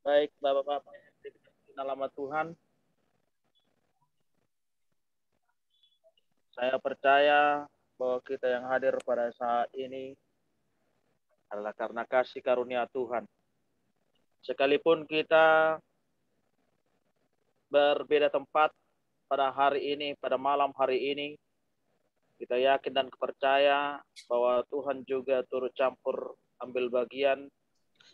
Baik, Bapak-Bapak yang dikasihi nama Tuhan, saya percaya bahwa kita yang hadir pada saat ini adalah karena kasih karunia Tuhan. Sekalipun kita berbeda tempat pada hari ini, pada malam hari ini, kita yakin dan percaya bahwa Tuhan juga turut campur ambil bagian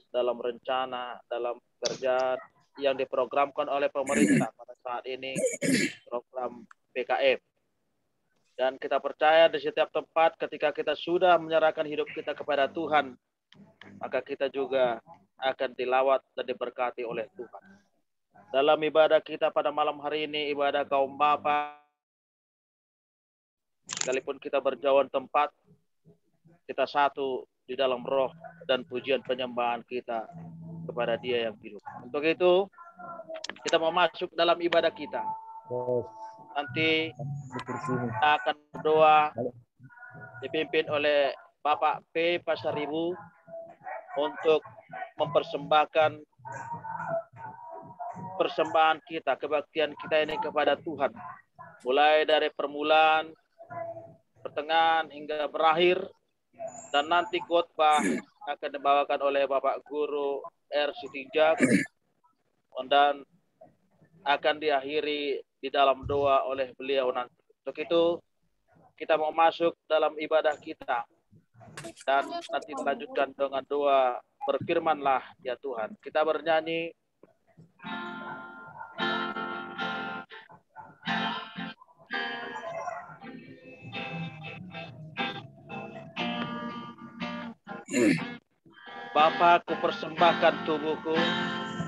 dalam rencana, dalam pekerjaan yang diprogramkan oleh pemerintah pada saat ini, program PKM. Dan kita percaya di setiap tempat ketika kita sudah menyerahkan hidup kita kepada Tuhan, maka kita juga akan dilawat dan diberkati oleh Tuhan. Dalam ibadah kita pada malam hari ini, ibadah kaum bapa, sekalipun kita berjauhan tempat, kita satu di dalam roh dan pujian penyembahan kita kepada Dia yang hidup. Untuk itu, kita mau masuk dalam ibadah kita. Nanti kita akan berdoa dipimpin oleh Bapak P. Pasaribu untuk mempersembahkan persembahan kita, kebaktian kita ini kepada Tuhan. Mulai dari permulaan, pertengahan hingga berakhir, dan nanti khotbah akan dibawakan oleh Bapak Guru R. Sitijak dan akan diakhiri di dalam doa oleh beliau nanti. Untuk itu kita mau masuk dalam ibadah kita dan nanti dilanjutkan dengan doa, berfirmanlah ya Tuhan. Kita bernyanyi Bapa, ku persembahkan tubuhku,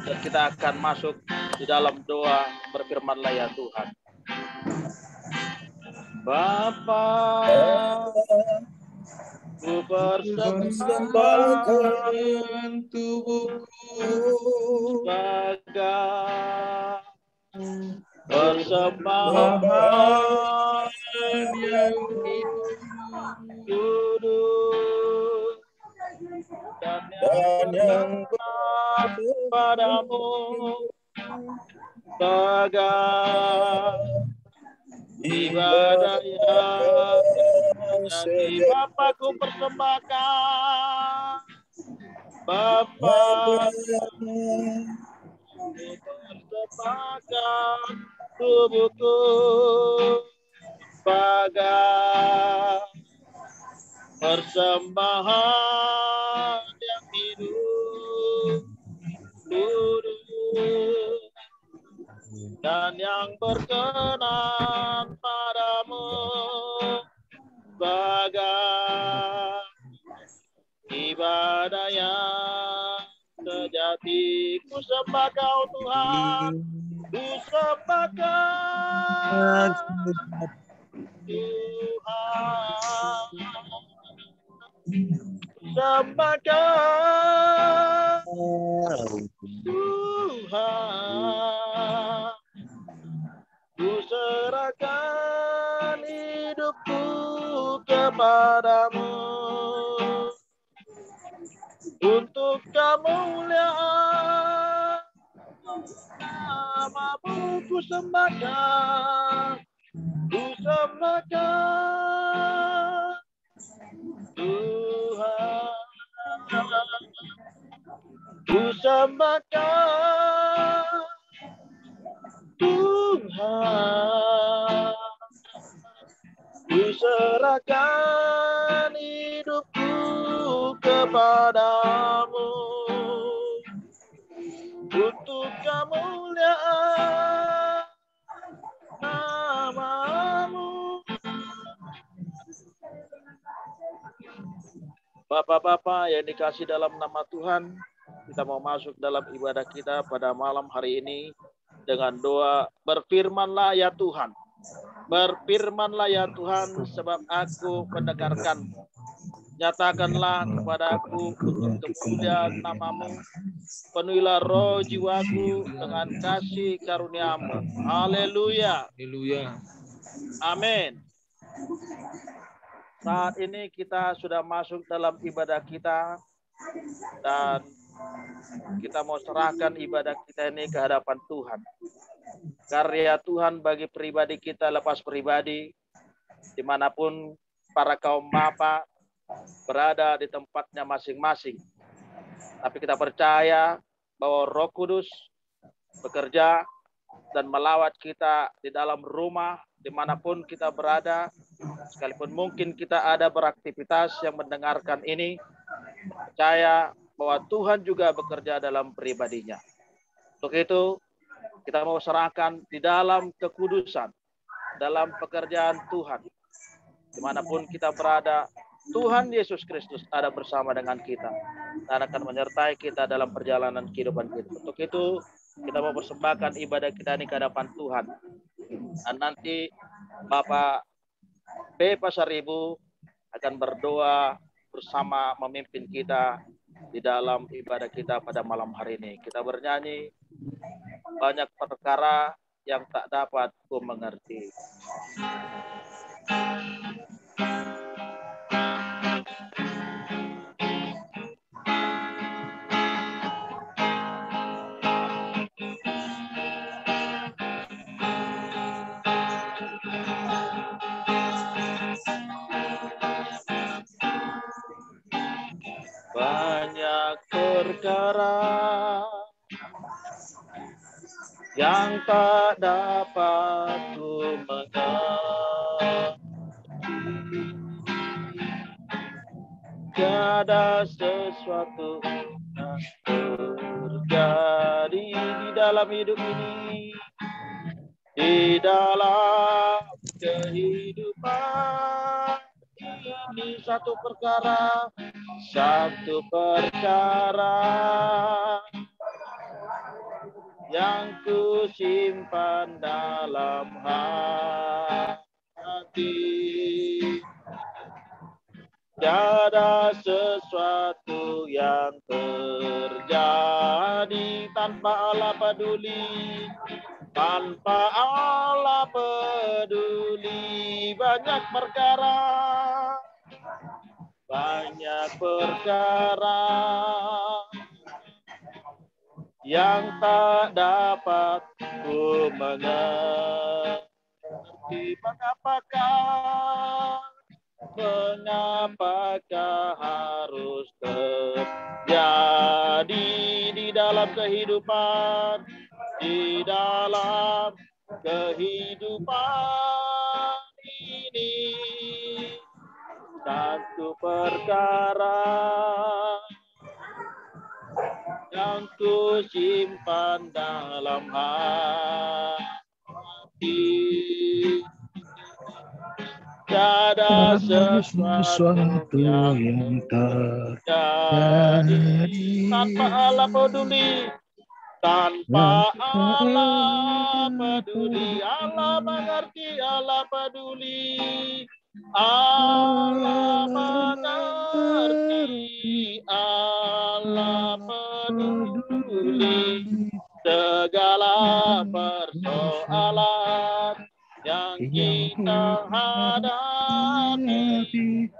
dan kita akan masuk di dalam doa, berfirmanlah ya Tuhan. Bapa, ku persembahkan tubuhku sebagai persembahan yang kudus dan yang padamu sebagai ibadah yang jadi. Bapakku persembahkan, Bapa, persembahkan tubuhku sebagai persembahan yang hidup, kudus dan yang berkenan padamu sebagai ibadah yang sejati. Ku sembah Kau Tuhan, ku sembah Kau Tuhan, sembah Kau Tuhan, ku serahkan hidupku kepadamu untuk kemuliaan namamu. Ku sembahkan Tuhan, ku sembahkan Tuhan, ku serahkan hidupku kepadamu untuk kemuliaan namamu. Bapak-bapak yang dikasih dalam nama Tuhan, kita mau masuk dalam ibadah kita pada malam hari ini dengan doa, berfirmanlah ya Tuhan. Berfirmanlah ya Tuhan, sebab aku mendengarkanmu. Nyatakanlah kepada aku untuk kemuliaan namamu. Penuhilah roh jiwaku dengan kasih karuniamu. Haleluya. Haleluya. Amin. Saat ini kita sudah masuk dalam ibadah kita dan Kita mau serahkan ibadah kita ini ke hadapan Tuhan. Karya Tuhan bagi pribadi kita lepas pribadi, dimanapun para kaum mapa berada di tempatnya masing-masing. Tapi kita percaya bahwa Roh Kudus bekerja dan melawat kita di dalam rumah, dimanapun kita berada, sekalipun mungkin kita ada beraktivitas yang mendengarkan ini, percaya bahwa Tuhan juga bekerja dalam pribadinya. Untuk itu, kita mau serahkan di dalam kekudusan, dalam pekerjaan Tuhan. Dimanapun kita berada, Tuhan Yesus Kristus ada bersama dengan kita dan akan menyertai kita dalam perjalanan kehidupan kita. Untuk itu, kita mau persembahkan ibadah kita ini ke hadapan Tuhan. Dan nanti Bapak B. Pasaribu akan berdoa bersama memimpin kita di dalam ibadah kita pada malam hari ini. Kita bernyanyi, banyak perkara yang tak dapat ku mengerti. Banyak perkara yang tak dapat ku mengerti. Tiada sesuatu yang terjadi di dalam hidup ini, di dalam kehidupan ini, satu perkara yang ku simpan dalam hati. Tiada sesuatu yang terjadi tanpa Allah peduli, tanpa Allah peduli. Banyak perkara yang tak dapat ku mengerti. Mengapakah harus terjadi di dalam kehidupan, ini? Satu perkara yang ku simpan dalam hati. Tiada sesuatu yang terjadi tanpa Allah peduli, tanpa Allah peduli. Allah mengerti, Allah peduli, Allah mengerti, Allah peduli. Segala persoalan yang kita hadapi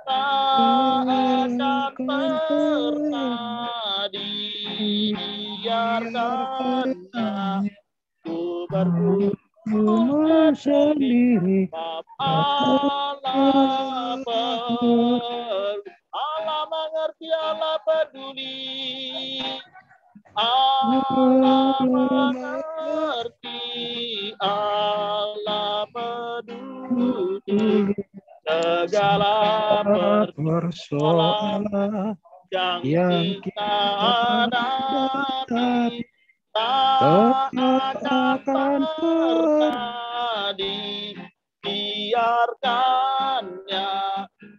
tak akan pernah dibiarkannya. Ku bergumul sendiri, Allah mengerti, Allah peduli. Allah mengerti, Allah peduli. Segala persoalan yang kita hadapi tak akan pernah dibiarkannya.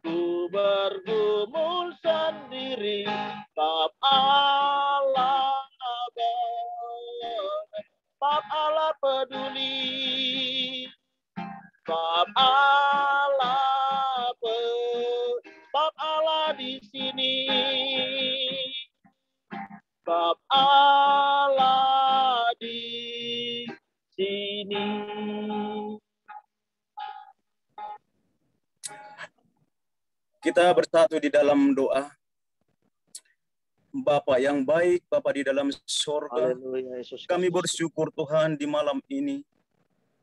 Ku bergumul sendiri, bab Allah peduli, bab Allah di sini, bab Allah di sini. Kita bersatu di dalam doa. Bapa yang baik, Bapa di dalam sorga, Haleluya Yesus kami Kristus. bersyukur Tuhan di malam ini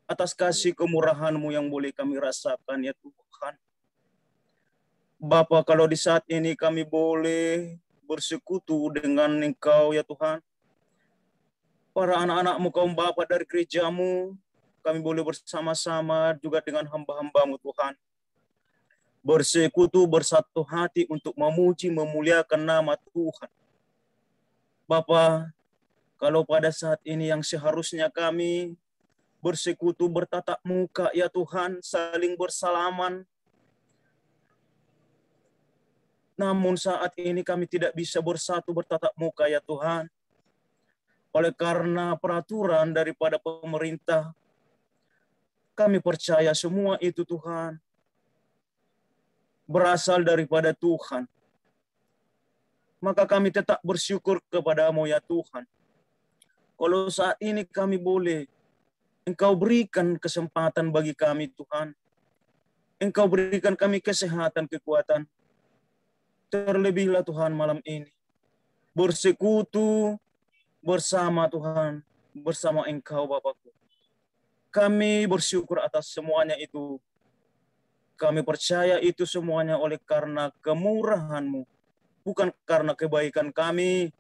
atas kasih kemurahan-Mu yang boleh kami rasakan ya Tuhan. Bapa, kalau di saat ini kami boleh bersekutu dengan Engkau ya Tuhan, para anak-anak-Mu kaum Bapa dari gereja-Mu, kami boleh bersama-sama juga dengan hamba-hamba-Mu Tuhan, bersekutu bersatu hati untuk memuji memuliakan nama Tuhan. Bapa, kalau pada saat ini yang seharusnya kami bersekutu bertatap muka ya Tuhan, saling bersalaman, namun saat ini kami tidak bisa bersatu bertatap muka ya Tuhan, oleh karena peraturan daripada pemerintah. Kami percaya semua itu Tuhan berasal daripada Tuhan. Maka kami tetap bersyukur kepada-Mu ya Tuhan. Kalau saat ini kami boleh, Engkau berikan kesempatan bagi kami Tuhan. Engkau berikan kami kesehatan, kekuatan. Terlebihlah Tuhan malam ini, bersekutu bersama Tuhan, bersama Engkau Bapakku. Kami bersyukur atas semuanya itu. Kami percaya itu semuanya oleh karena kemurahan-Mu. Bukan karena kebaikan kami,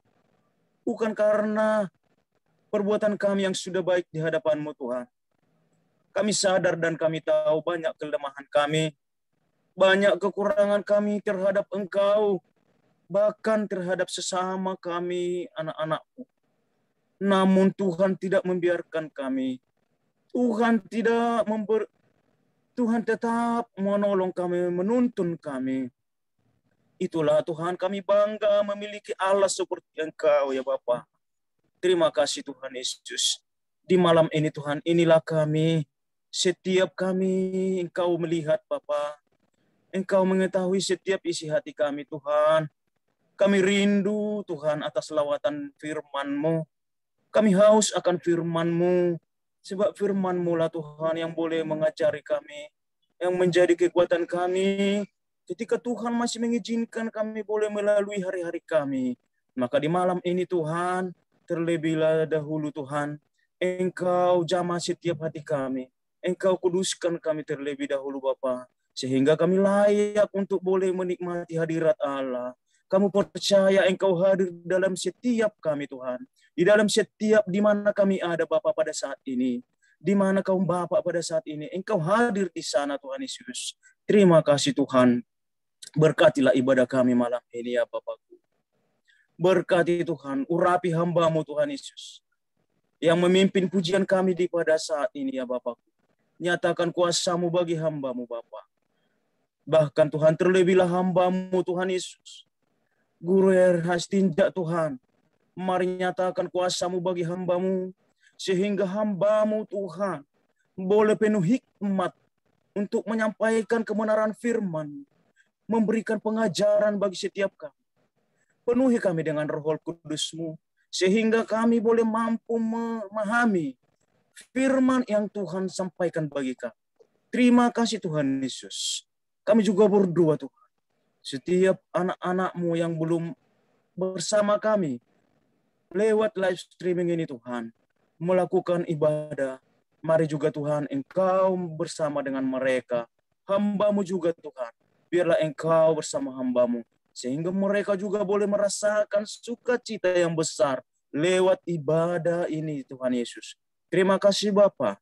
bukan karena perbuatan kami yang sudah baik di hadapan-Mu Tuhan. Kami sadar dan kami tahu banyak kelemahan kami, banyak kekurangan kami terhadap Engkau, bahkan terhadap sesama kami anak-anak-Mu. Namun Tuhan tidak membiarkan kami. Tuhan tetap menolong kami, menuntun kami. Itulah Tuhan, kami bangga memiliki Allah seperti Engkau ya Bapa. Terima kasih Tuhan Yesus. Di malam ini Tuhan, inilah kami. Setiap kami Engkau melihat Bapa. Engkau mengetahui setiap isi hati kami Tuhan. Kami rindu Tuhan atas lawatan firman-Mu. Kami haus akan firman-Mu. Sebab firman-Mu lah Tuhan yang boleh mengajari kami. Yang menjadi kekuatan kami. Ketika Tuhan masih mengizinkan kami boleh melalui hari-hari kami. Maka di malam ini Tuhan, terlebihlah dahulu Tuhan, Engkau jamah setiap hati kami. Engkau kuduskan kami terlebih dahulu Bapa, sehingga kami layak untuk boleh menikmati hadirat Allah. Kamu percaya Engkau hadir dalam setiap kami Tuhan. Di dalam setiap di mana kami ada Bapa pada saat ini. Di mana kaum Bapa pada saat ini. Engkau hadir di sana Tuhan Yesus. Terima kasih Tuhan. Berkatilah ibadah kami malam ini ya Bapakku. Berkati Tuhan, urapi hamba-Mu Tuhan Yesus. Yang memimpin pujian kami di pada saat ini ya Bapakku. Nyatakan kuasa-Mu bagi hamba-Mu Bapa. Bahkan Tuhan terlebihlah hamba-Mu Tuhan Yesus. Guru Hastinja Tuhan. Mari nyatakan kuasa-Mu bagi hamba-Mu. Sehingga hamba-Mu Tuhan boleh penuh hikmat untuk menyampaikan kebenaran firman. Memberikan pengajaran bagi setiap kami. Penuhi kami dengan Roh Kudus-Mu, sehingga kami boleh mampu memahami firman yang Tuhan sampaikan bagi kami. Terima kasih Tuhan Yesus. Kami juga berdoa Tuhan, setiap anak-anak-Mu yang belum bersama kami, lewat live streaming ini Tuhan, melakukan ibadah. Mari juga Tuhan, Engkau bersama dengan mereka. Hamba-Mu juga Tuhan, biarlah Engkau bersama hamba-Mu, sehingga mereka juga boleh merasakan sukacita yang besar lewat ibadah ini Tuhan Yesus. Terima kasih Bapa.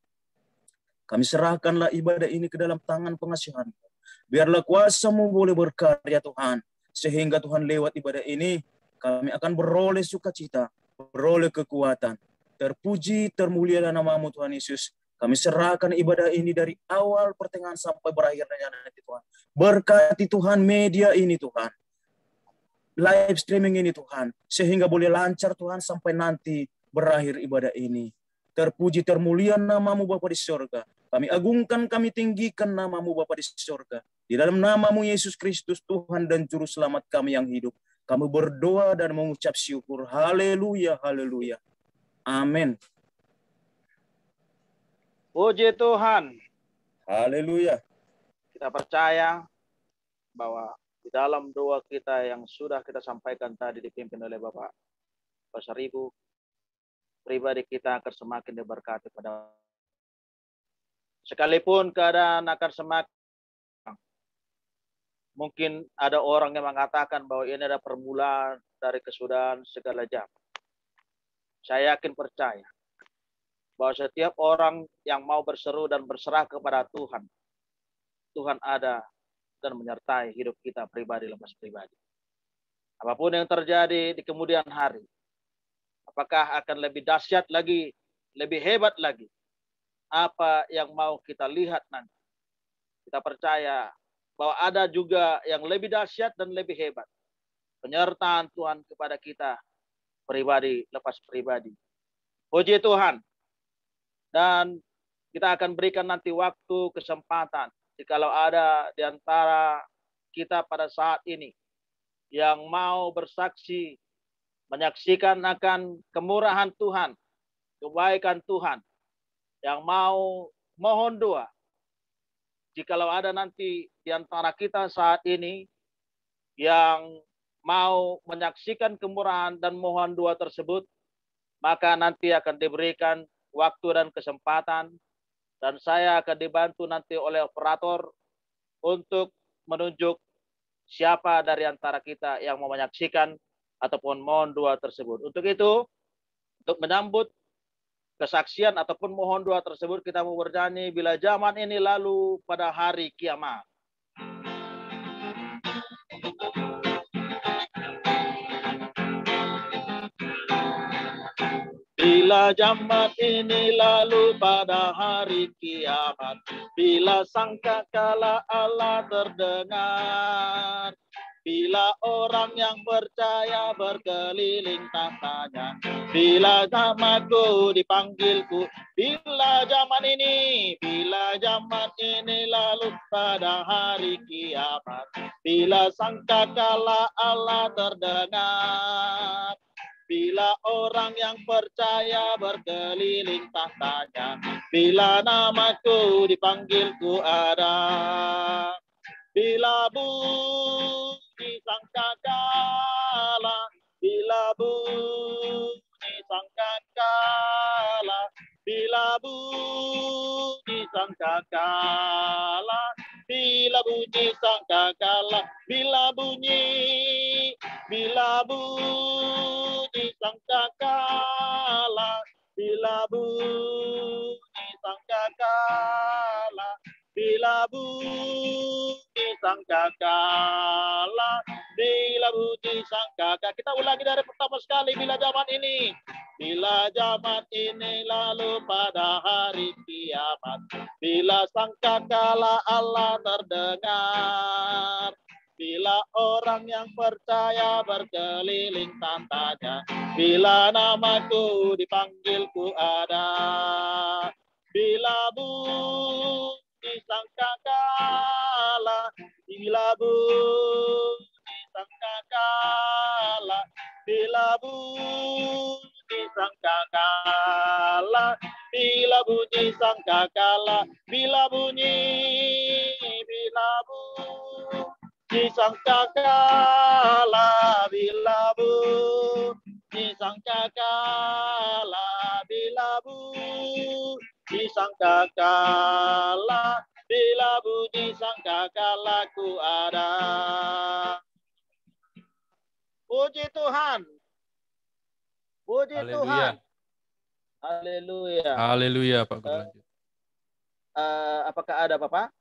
Kami serahkanlah ibadah ini ke dalam tangan pengasihan-Mu. Biarlah kuasa-Mu boleh berkarya Tuhan, sehingga Tuhan lewat ibadah ini kami akan beroleh sukacita, beroleh kekuatan. Terpuji, termulialah nama-Mu Tuhan Yesus. Kami serahkan ibadah ini dari awal pertengahan sampai berakhirnya nanti Tuhan. Berkati Tuhan media ini Tuhan. Live streaming ini Tuhan. Sehingga boleh lancar Tuhan sampai nanti berakhir ibadah ini. Terpuji termulia nama-Mu Bapa di surga. Kami agungkan, kami tinggikan nama-Mu Bapa di surga. Di dalam nama-Mu Yesus Kristus Tuhan dan Juru Selamat kami yang hidup. Kami berdoa dan mengucap syukur. Haleluya, haleluya. Amin. Puji Tuhan. Haleluya. Kita percaya bahwa di dalam doa kita yang sudah kita sampaikan tadi dipimpin oleh Bapak Pastor Ibu, pribadi kita akan semakin diberkati pada sekalipun keadaan akan semakin. Mungkin ada orang yang mengatakan bahwa ini ada permulaan dari kesudahan segala zaman. Saya yakin percaya bahwa setiap orang yang mau berseru dan berserah kepada Tuhan, Tuhan ada dan menyertai hidup kita pribadi lepas pribadi. Apapun yang terjadi di kemudian hari, apakah akan lebih dahsyat lagi, lebih hebat lagi, apa yang mau kita lihat nanti. Kita percaya bahwa ada juga yang lebih dahsyat dan lebih hebat. Penyertaan Tuhan kepada kita pribadi lepas pribadi. Puji Tuhan. Dan kita akan berikan nanti waktu, kesempatan. Jikalau ada di antara kita pada saat ini yang mau bersaksi, menyaksikan akan kemurahan Tuhan, kebaikan Tuhan, yang mau mohon doa. Jikalau ada nanti di antara kita saat ini yang mau menyaksikan kemurahan dan mohon doa tersebut, maka nanti akan diberikan waktu dan kesempatan, dan saya akan dibantu nanti oleh operator untuk menunjuk siapa dari antara kita yang mau menyaksikan ataupun mohon doa tersebut. Untuk itu, untuk menyambut kesaksian ataupun mohon doa tersebut, kita mau bernyanyi Bila Zaman Ini Lalu Pada Hari Kiamat. Bila zaman ini lalu pada hari kiamat, bila sangkakala Allah terdengar, bila orang yang percaya berkeliling tahtanya, bila namaku dipanggilku, bila zaman ini lalu pada hari kiamat, bila sangkakala Allah terdengar, bila orang yang percaya berkeliling tahtanya, bila namaku dipanggilku ada, bila bunyi sangkakala, bila bunyi sangkakala, bila bunyi sangkakala, bila bunyi sangkakala, bila bunyi sangkakala, bila bunyi sangkakala, bila bunyi sangkakala, bila bunyi sangkakala. Kita ulangi dari pertama sekali. Bila zaman ini lalu pada hari kiamat, bila sangkakala Allah terdengar, bila orang yang percaya berkeliling tahtanya, bila namaku dipanggilku ada, bila bunyi sangkakala, bila bunyi sangkakala, bila bunyi sangkakala, bila bunyi sangkakala, bila bunyi sangkakala, bila bunyi sangkakala, bila bunyi sangkakala, bila bunyi sangkakala ku ada. Puji Tuhan. Puji Tuhan. Haleluya. Haleluya, Pak Guru. Lanjut. Apakah ada Bapak?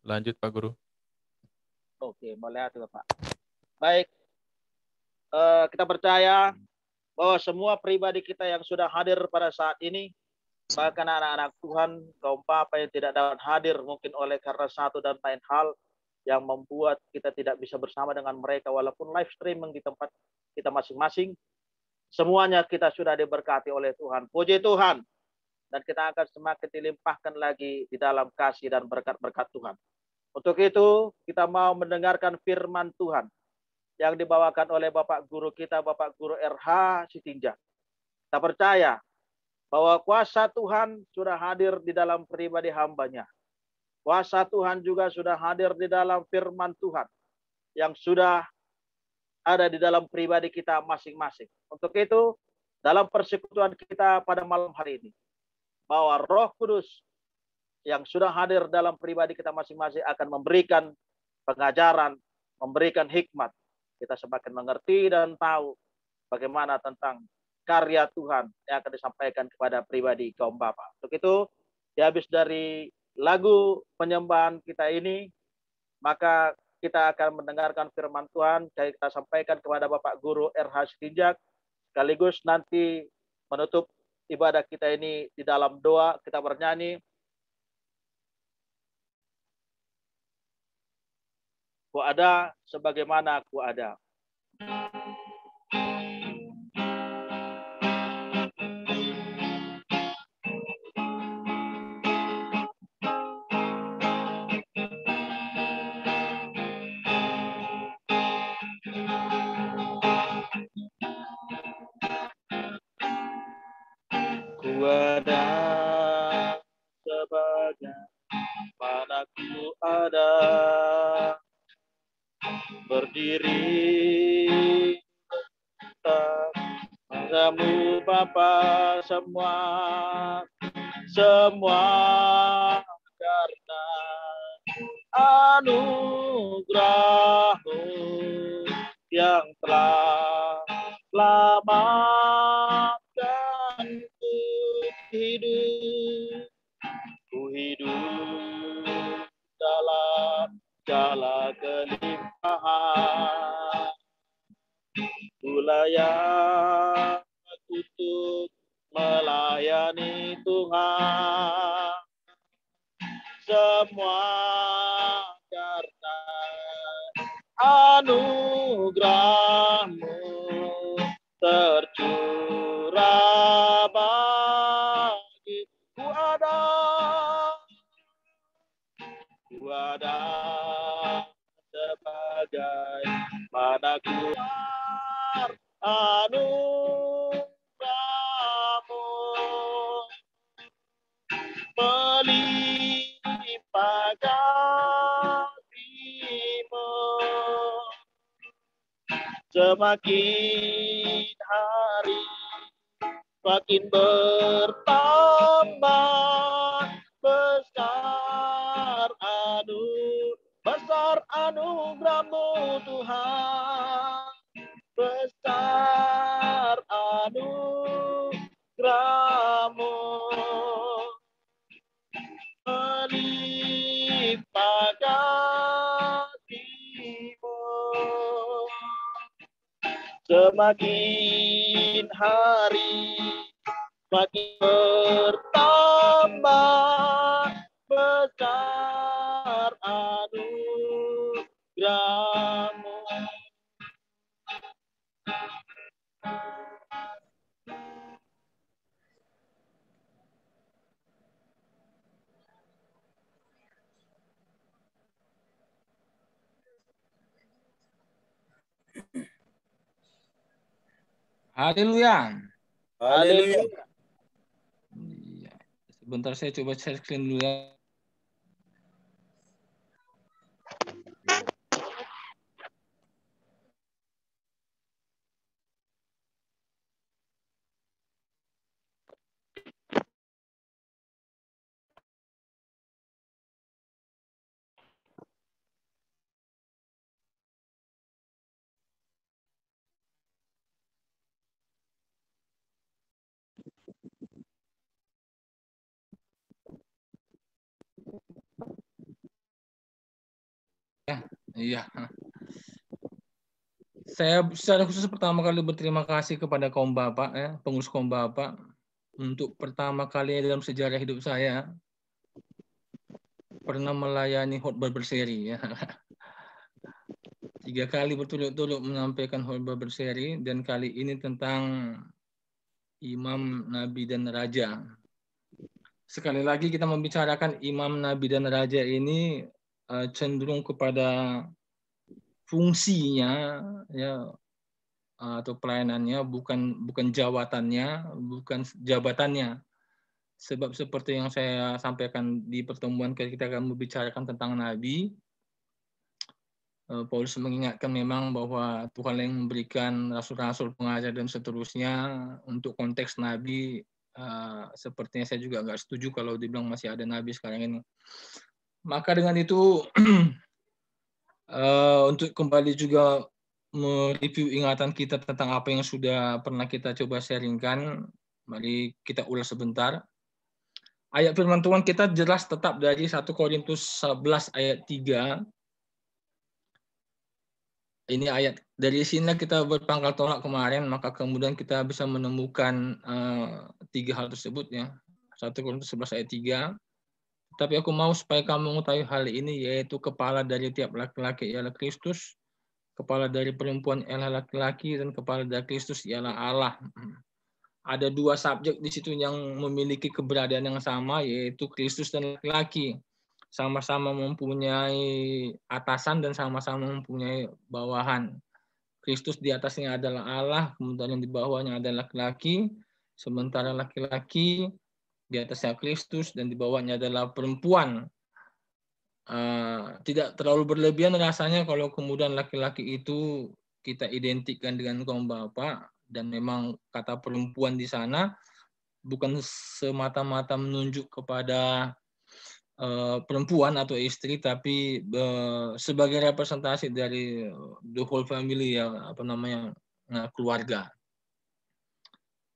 Lanjut, Pak Guru. Oke, boleh tuh Bapak. Baik, kita percaya bahwa semua pribadi kita yang sudah hadir pada saat ini, bahkan anak-anak Tuhan, kaum papa yang tidak dapat hadir mungkin oleh karena satu dan lain hal yang membuat kita tidak bisa bersama dengan mereka walaupun live streaming di tempat kita masing-masing, semuanya kita sudah diberkati oleh Tuhan. Puji Tuhan. Dan kita akan semakin dilimpahkan lagi di dalam kasih dan berkat-berkat Tuhan. Untuk itu, kita mau mendengarkan firman Tuhan yang dibawakan oleh Bapak Guru kita, Bapak Guru RH Sitinja. Kita percaya bahwa kuasa Tuhan sudah hadir di dalam pribadi hambanya. Kuasa Tuhan juga sudah hadir di dalam firman Tuhan yang sudah ada di dalam pribadi kita masing-masing. Untuk itu, dalam persekutuan kita pada malam hari ini, bahwa Roh Kudus yang sudah hadir dalam pribadi kita masing-masing akan memberikan pengajaran, memberikan hikmat. Kita semakin mengerti dan tahu bagaimana tentang karya Tuhan yang akan disampaikan kepada pribadi kaum Bapak. Untuk itu, di habis dari lagu penyembahan kita ini, maka kita akan mendengarkan firman Tuhan, kita sampaikan kepada Bapak Guru RH Sitinjak, sekaligus nanti menutup ibadah kita ini di dalam doa, kita bernyanyi, Ku ada sebagaimana ku ada. Ku ada sebagaimana ku ada, berdiri tetap padamu Bapa, semua karena anugerah-Mu yang telah selamatkan ku hidup dalam segala kelimpahan, ku layak untuk melayani Tuhan, semua karena anugerah-Mu tercurah bagi ku ada sebagai mana ku anugerah-Mu melimpah kasih-Mu, semakin hari makin bertambah besar anugerah-Mu Tuhan, besar anugerah-Mu melimpah kasih-Mu, semakin hari makin bertambah besar anugerah-Mu. Haleluya. Haleluya. Iya. Sebentar saya coba share screen dulu ya. Iya. Saya secara khusus pertama kali berterima kasih kepada kaum Bapak, ya, pengurus kaum Bapak, untuk pertama kali dalam sejarah hidup saya pernah melayani khotbah berseri. Ya. 3 kali berturut-turut menyampaikan khotbah berseri, dan kali ini tentang Imam, Nabi, dan Raja. Sekali lagi kita membicarakan Imam, Nabi, dan Raja ini cenderung kepada fungsinya, ya, atau pelayanannya, bukan jabatannya. Sebab seperti yang saya sampaikan di pertemuan kita akan membicarakan tentang Nabi, Paulus mengingatkan memang bahwa Tuhan yang memberikan rasul-rasul, pengajar dan seterusnya. Untuk konteks nabi, sepertinya saya juga nggak setuju kalau dibilang masih ada nabi sekarang ini. Maka dengan itu untuk kembali juga mereview ingatan kita tentang apa yang sudah pernah kita coba sharingkan, mari kita ulas sebentar. Ayat firman Tuhan kita jelas tetap dari 1 Korintus 11 ayat 3. Ini ayat dari sini kita berpangkal tolak kemarin, maka kemudian kita bisa menemukan 3 hal tersebut ya. 1 Korintus 11 ayat 3. Tapi aku mau supaya kamu mengetahui hal ini, yaitu kepala dari tiap laki-laki ialah Kristus, kepala dari perempuan ialah laki-laki, dan kepala dari Kristus ialah Allah. Ada 2 subjek di situ yang memiliki keberadaan yang sama, yaitu Kristus dan laki-laki. Sama-sama mempunyai atasan dan sama-sama mempunyai bawahan. Kristus di atasnya adalah Allah, kemudian yang di bawahnya adalah laki-laki, sementara laki-laki di atasnya Kristus dan di bawahnya adalah perempuan. Tidak terlalu berlebihan rasanya kalau kemudian laki-laki itu kita identikkan dengan kaum bapa, dan memang kata perempuan di sana bukan semata-mata menunjuk kepada perempuan atau istri, tapi sebagai representasi dari the whole family, ya, keluarga.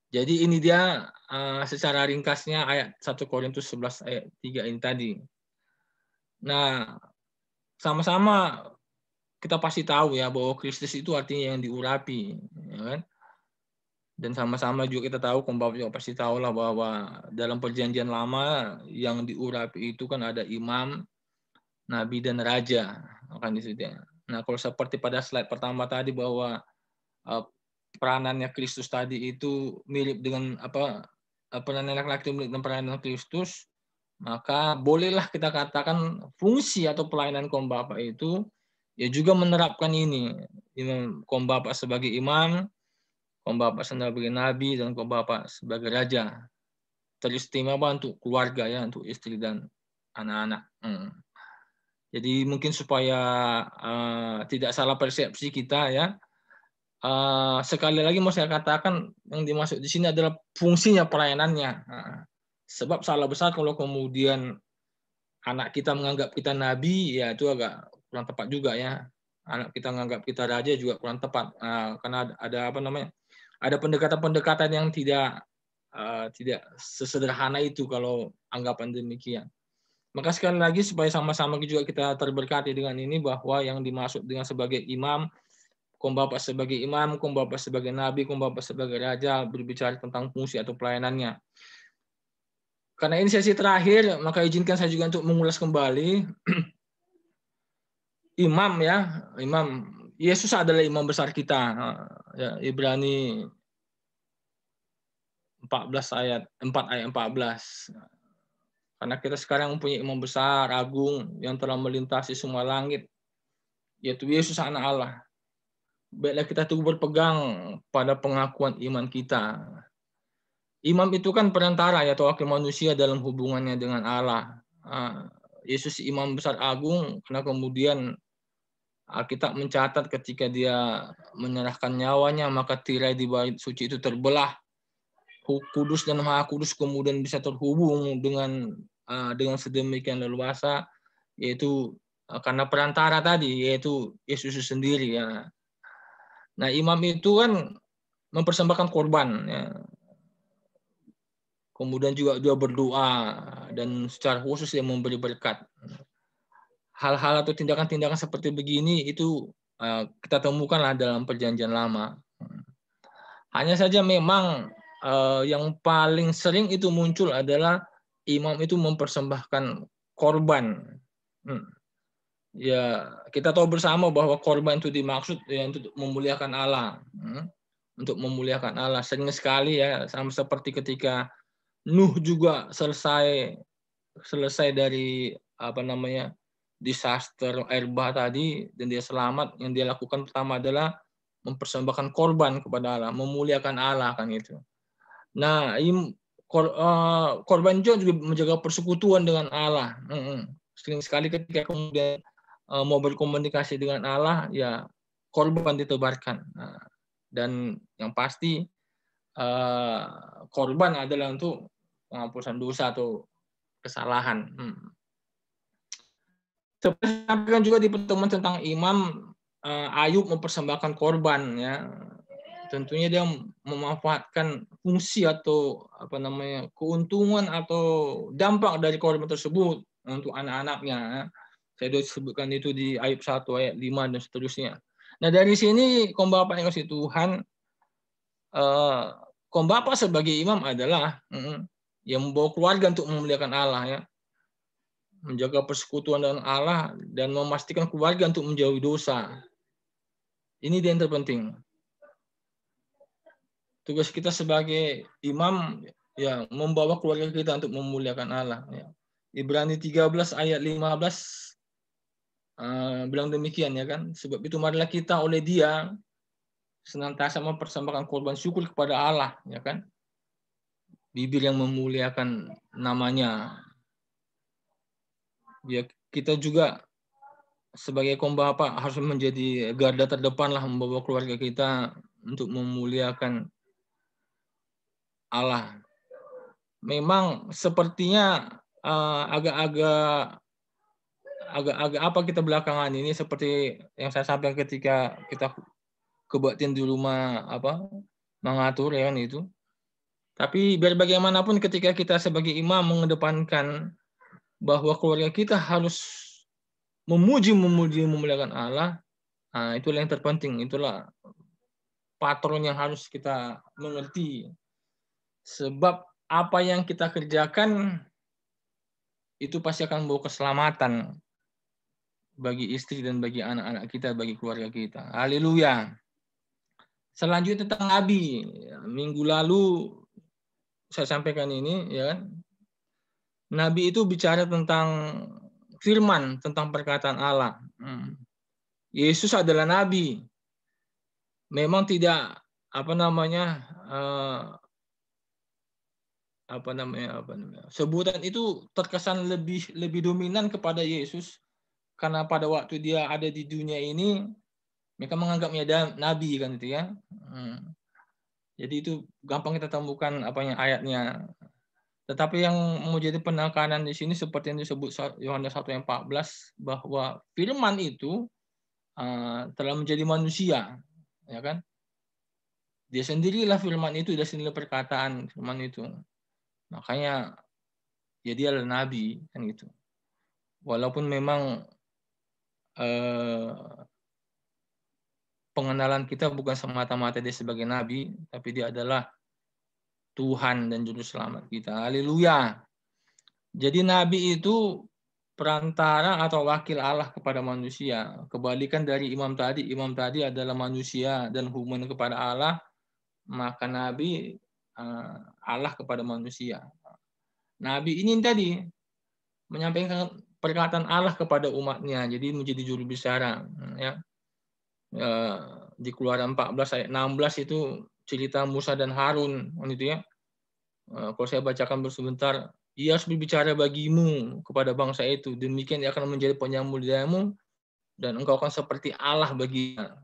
Jadi ini dia secara ringkasnya ayat 1 Korintus 11 ayat 3 ini tadi. Nah, sama-sama kita pasti tahu ya bahwa Kristus itu artinya yang diurapi, ya kan? Dan sama-sama juga kita tahu, Bapak juga pasti tahu lah bahwa dalam perjanjian lama yang diurapi itu kan ada imam, nabi, dan raja. Akan di situ. Nah, kalau seperti pada slide pertama tadi bahwa peranannya Kristus tadi itu mirip dengan peranan laki-laki mirip dengan peranan Kristus, maka bolehlah kita katakan fungsi atau pelayanan kaum bapa itu ya juga menerapkan ini. Kaum bapa sebagai imam, kaum bapa sebagai nabi, dan kaum bapa sebagai raja. Teristimewa untuk keluarga ya, untuk istri dan anak-anak. Jadi mungkin supaya tidak salah persepsi kita ya. Sekali lagi mau saya katakan yang dimaksud di sini adalah fungsinya pelayanannya. Sebab salah besar kalau kemudian anak kita menganggap kita nabi, ya itu agak kurang tepat juga ya. Anak kita menganggap kita raja juga kurang tepat, karena ada ada pendekatan-pendekatan yang tidak sesederhana itu kalau anggapan demikian. Maka sekali lagi supaya sama-sama juga kita terberkati dengan ini, bahwa yang dimaksud dengan sebagai imam, kaum bapa sebagai imam, kaum bapa sebagai nabi, kaum bapa sebagai raja, berbicara tentang fungsi atau pelayanannya. Karena ini sesi terakhir, maka izinkan saya juga untuk mengulas kembali imam ya, imam. Yesus adalah imam besar kita. Ya, Ibrani 4 ayat 14. Karena kita sekarang mempunyai imam besar, agung, yang telah melintasi semua langit, yaitu Yesus anak Allah. Baiklah kita teguh berpegang pada pengakuan iman kita. Imam itu kan perantara ya, atau wakil manusia dalam hubungannya dengan Allah. Yesus imam besar agung, karena kemudian Alkitab mencatat ketika dia menyerahkan nyawanya, maka tirai di bait suci itu terbelah. Kudus dan Maha Kudus kemudian bisa terhubung dengan sedemikian leluasa, yaitu karena perantara tadi, yaitu Yesus sendiri ya. Nah, imam itu kan mempersembahkan korban ya. Kemudian juga dia berdoa, dan secara khusus dia memberi berkat. Hal-hal atau tindakan-tindakan seperti begini itu kita temukanlah dalam perjanjian lama. Hanya saja memang yang paling sering itu muncul adalah imam itu mempersembahkan korban. Ya, kita tahu bersama bahwa korban itu dimaksud ya untuk memuliakan Allah. Untuk memuliakan Allah. Sering sekali ya, sama seperti ketika Nuh juga selesai dari disaster air bah tadi, dan dia selamat, yang dia lakukan pertama adalah mempersembahkan korban kepada Allah, memuliakan Allah kan itu. Nah, korban juga menjaga persekutuan dengan Allah. Sering sekali ketika kemudian mau berkomunikasi dengan Allah, ya korban ditebarkan. Nah, dan yang pasti korban adalah untuk penghapusan dosa atau kesalahan. Seperti sampaikan juga di pertemuan tentang imam, Ayub mempersembahkan korban, ya. Tentunya dia memanfaatkan fungsi atau keuntungan atau dampak dari korban tersebut untuk anak-anaknya. Ya. Saya sudah sebutkan itu di Ayub 1 ayat 5 dan seterusnya. Nah, dari sini kaum bapak yang kasih Tuhan, kaum bapak sebagai imam adalah yang membawa keluarga untuk memuliakan Allah, ya. Menjaga persekutuan dengan Allah dan memastikan keluarga untuk menjauhi dosa. Ini dia yang terpenting. Tugas kita sebagai imam, ya, membawa keluarga kita untuk memuliakan Allah. Ya. Ibrani 13 ayat 15 bilang demikian, ya kan. Sebab itu marilah kita oleh Dia senantiasa mempersembahkan korban syukur kepada Allah, ya kan. Bibir yang memuliakan namanya. Ya, kita juga sebagai kaum bapak harus menjadi garda terdepan lah, membawa keluarga kita untuk memuliakan Allah. Memang sepertinya agak-agak apa kita belakangan ini, seperti yang saya sampaikan ketika kita kebaktian di rumah mengatur, ya kan itu. Tapi biar bagaimanapun ketika kita sebagai imam mengedepankan bahwa keluarga kita harus memuliakan Allah, itulah yang terpenting, itulah patron yang harus kita mengerti. Sebab apa yang kita kerjakan itu pasti akan membawa keselamatan bagi istri dan bagi anak-anak kita, bagi keluarga kita. Haleluya. Selanjutnya tentang Nabi. Minggu lalu saya sampaikan ini, ya kan. Nabi itu bicara tentang firman, tentang perkataan Allah. Yesus adalah nabi. Memang tidak sebutan itu terkesan lebih dominan kepada Yesus karena pada waktu dia ada di dunia ini mereka menganggapnya nabi, kan itu, ya. Jadi itu gampang kita temukan ayatnya. Tetapi yang menjadi penekanan di sini seperti yang disebut Yohanes 1 ayat 14 bahwa firman itu telah menjadi manusia, ya kan? Dia sendirilah firman itu, dia sendiri perkataan firman itu. Makanya ya dia adalah nabi, kan gitu. Walaupun memang pengenalan kita bukan semata-mata dia sebagai nabi, tapi dia adalah Tuhan dan juru selamat kita. Haleluya. Jadi nabi itu perantara atau wakil Allah kepada manusia. Kebalikan dari imam tadi adalah manusia dan hubungan kepada Allah, maka nabi Allah kepada manusia. Nabi ini tadi menyampaikan perkataan Allah kepada umatnya, jadi menjadi juru bicara, ya. Di Keluaran 14 ayat 16 itu cerita Musa dan Harun, gitu, ya. Kalau saya bacakan bersebentar, ia harus berbicara bagimu kepada bangsa itu, demikian ia akan menjadi penyambung lidamu dan engkau akan seperti Allah baginya.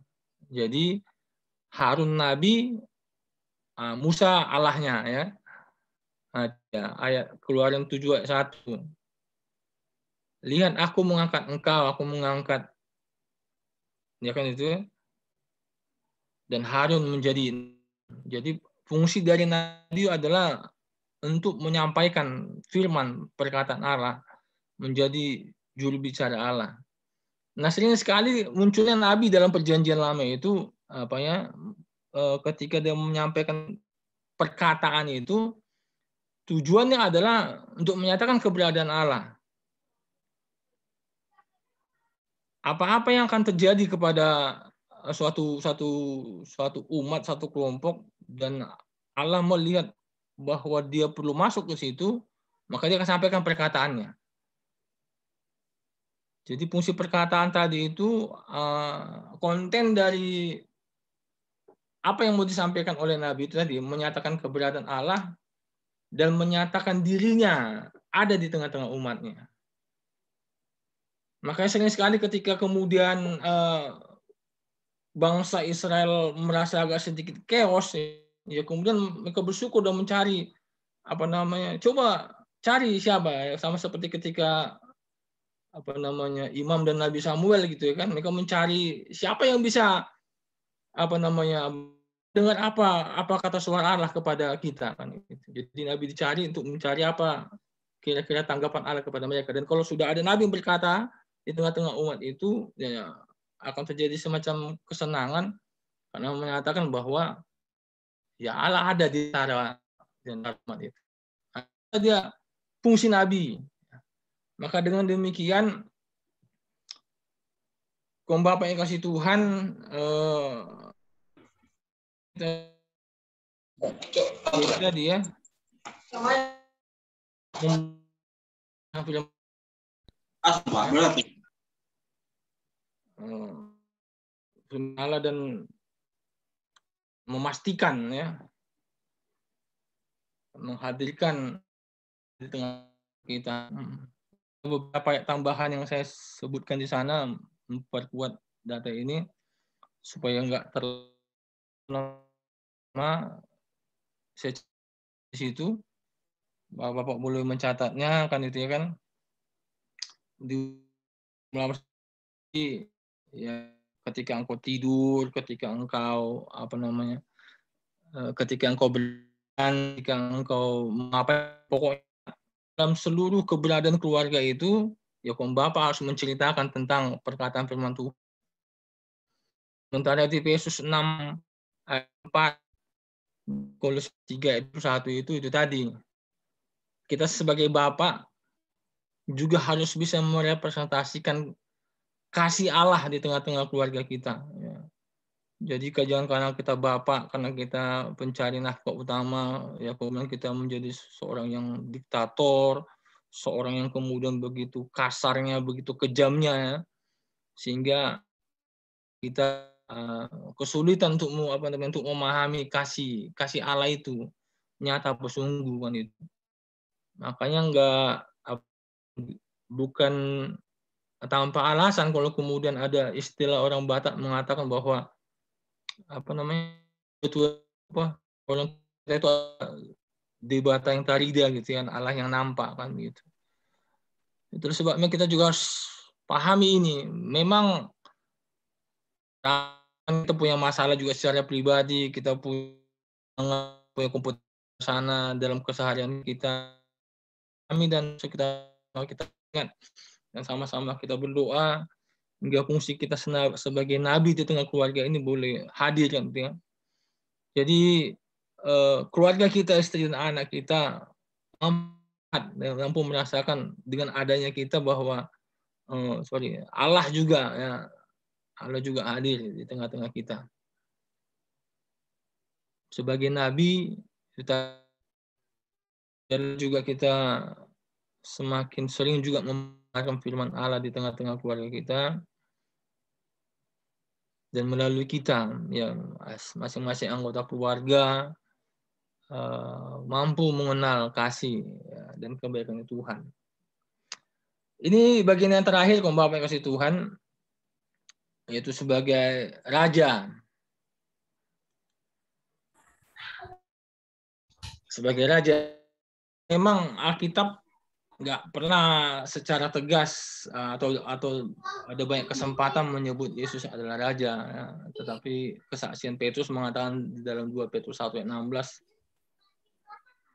Jadi Harun nabi, Musa Allahnya, ya. Ayat Keluaran 7 ayat 1. Lihat aku mengangkat engkau, aku mengangkat, ya kan itu, ya. Dan Harun jadi fungsi dari nabi adalah untuk menyampaikan firman perkataan Allah, menjadi juru bicara Allah. Nah, sering sekali munculnya nabi dalam perjanjian lama itu ketika dia menyampaikan perkataan itu tujuannya adalah untuk menyatakan keberadaan Allah. Apa-apa yang akan terjadi kepada suatu umat, satu kelompok, dan Allah melihat bahwa dia perlu masuk ke situ, maka dia akan sampaikan perkataannya. Jadi fungsi perkataan tadi itu konten dari apa yang mau disampaikan oleh Nabi itu tadi, menyatakan keberadaan Allah dan menyatakan dirinya ada di tengah-tengah umatnya. Makanya sering sekali ketika kemudian bangsa Israel merasa agak sedikit chaos, ya kemudian mereka bersyukur dan mencari coba cari siapa ya, sama seperti ketika Imam dan Nabi Samuel gitu ya kan, mereka mencari siapa yang bisa dengar apa kata suara Allah kepada kita kan gitu. Jadi Nabi dicari untuk mencari apa kira-kira tanggapan Allah kepada mereka, dan kalau sudah ada Nabi yang berkata di tengah-tengah umat itu, ya akan terjadi semacam kesenangan karena mengatakan bahwa ya Allah ada di antara umat itu. Dia fungsi Nabi. Maka dengan demikian, kaum Bapak yang kasih Tuhan, dia Allah dan memastikan ya, menghadirkan di tengah kita. Beberapa tambahan yang saya sebutkan di sana memperkuat data ini supaya nggak terlama. Saya di situ, Bapak boleh mencatatnya kan itu ya kan, di ya ketika engkau tidur, ketika engkau ketika engkau ketika engkau pokoknya dalam seluruh keberadaan keluarga itu, ya kaum Bapak harus menceritakan tentang perkataan firman Tuhan. Sementara di Efesus 6 ayat 4, Kolose 3 ayat 1 itu tadi. Kita sebagai Bapak juga harus bisa merepresentasikan kasih Allah di tengah-tengah keluarga kita. Ya. Jadi jangan karena kita Bapak, karena kita pencari nafkah utama, ya kemudian kita menjadi seorang yang diktator, seorang yang kemudian begitu kasarnya, begitu kejamnya, ya, sehingga kita kesulitan untuk memahami kasih Allah itu nyata bersungguh kan itu. Makanya bukan tanpa alasan kalau kemudian ada istilah orang Batak mengatakan bahwa orang itu di Batak yang tarida gitu kan, Allah yang nampak kan gitu. Itu sebabnya kita juga harus pahami ini. Memang kita punya masalah juga secara pribadi, kita punya komputer sana dalam keseharian kita, kami dan kita ingat dan sama-sama kita berdoa hingga fungsi kita sebagai nabi di tengah keluarga ini boleh hadir kan, gitu ya. Jadi keluarga kita, istri dan anak kita mampu merasakan dengan adanya kita bahwa Allah juga ya, Allah juga hadir di tengah-tengah kita. Sebagai nabi kita semakin sering juga membacakan firman Allah di tengah-tengah keluarga kita, dan melalui kita ya masing-masing anggota keluarga mampu mengenal kasih ya, dan kebaikan Tuhan. Ini bagian yang terakhir kaum Bapak yang kasih Tuhan, yaitu sebagai raja. Sebagai raja, memang Alkitab nggak pernah secara tegas atau ada banyak kesempatan menyebut Yesus adalah raja, ya. Tetapi kesaksian Petrus mengatakan di dalam 2 Petrus 1 ayat 16,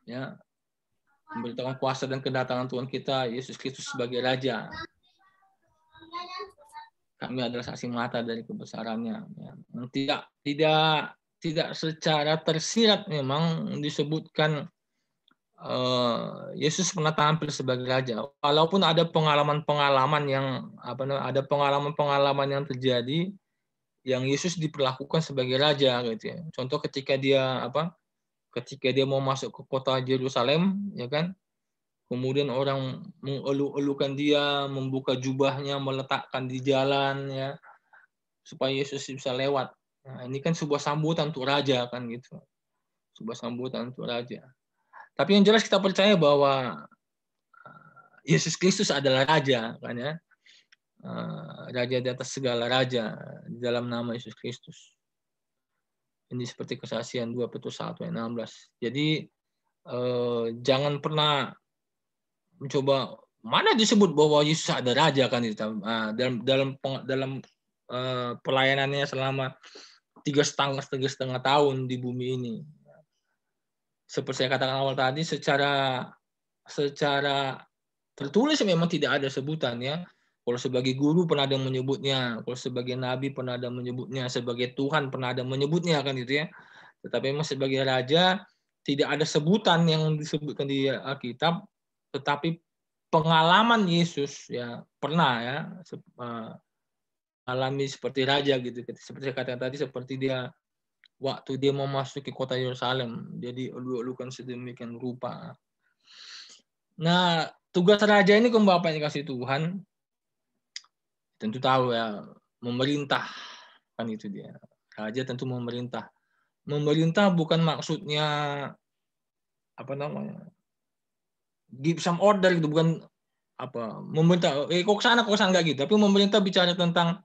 ya, memberitakan kuasa dan kedatangan Tuhan kita Yesus Kristus sebagai raja. Kami adalah saksi mata dari kebesarannya. Ya. Tidak secara tersirat memang disebutkan Yesus pernah tampil sebagai raja. Walaupun ada pengalaman-pengalaman yang terjadi yang Yesus diperlakukan sebagai raja gitu ya. Contoh ketika dia mau masuk ke kota Yerusalem, ya kan? Kemudian orang mengeluh-elukan dia, membuka jubahnya, meletakkan di jalan ya supaya Yesus bisa lewat. Nah, ini kan sebuah sambutan untuk raja kan gitu. Sebuah sambutan untuk raja. Tapi yang jelas kita percaya bahwa Yesus Kristus adalah raja kan ya. raja di atas segala raja di dalam nama Yesus Kristus. Ini seperti kesaksian 2 Petrus 1 ayat 16. Jadi jangan pernah mencoba mana disebut bahwa Yesus ada raja kan itu. Dalam pelayanannya selama 3,5 tahun di bumi ini. Seperti saya katakan awal tadi, secara tertulis memang tidak ada sebutan ya. Kalau sebagai guru pernah ada menyebutnya, kalau sebagai nabi pernah ada menyebutnya, sebagai Tuhan pernah ada menyebutnya kan itu ya. Tetapi memang sebagai raja tidak ada sebutan yang disebutkan di Alkitab, tetapi pengalaman Yesus ya pernah ya alami seperti raja gitu. Seperti saya katakan tadi, seperti dia waktu dia memasuki kota Yerusalem, jadi ulu-ulukan sedemikian rupa. Nah, tugas raja ini Bapak yang dikasih Tuhan, tentu tahu ya, memerintah kan itu dia. Raja tentu memerintah. Memerintah bukan maksudnya apa namanya, give some order gitu, bukan apa memerintah. Kok sana nggak gitu. Tapi memerintah bicara tentang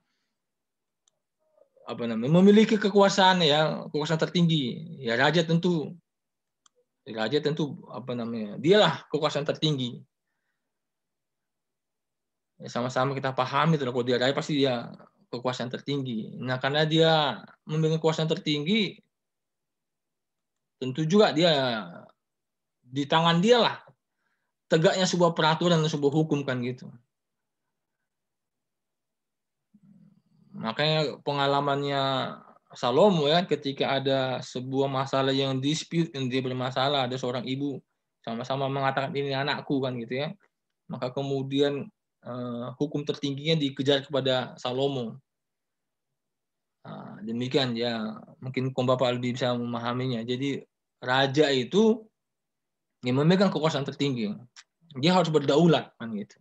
apa namanya, memiliki kekuasaan ya, kekuasaan tertinggi. Ya raja tentu apa namanya, dialah kekuasaan tertinggi. Ya, sama-sama kita pahami kalau dia raja pasti dia kekuasaan tertinggi. Nah, karena dia memiliki kekuasaan tertinggi, tentu juga dia di tangan dia lah tegaknya sebuah peraturan dan sebuah hukum kan gitu. Makanya pengalamannya Salomo ya, ketika ada sebuah masalah yang dispute, yang dia bermasalah, ada seorang ibu sama-sama mengatakan ini anakku kan gitu ya. Maka kemudian hukum tertingginya dikejar kepada Salomo. Demikian ya, mungkin Bapak lebih bisa memahaminya. Jadi raja itu yang memegang kekuasaan tertinggi. Dia harus berdaulat kan gitu.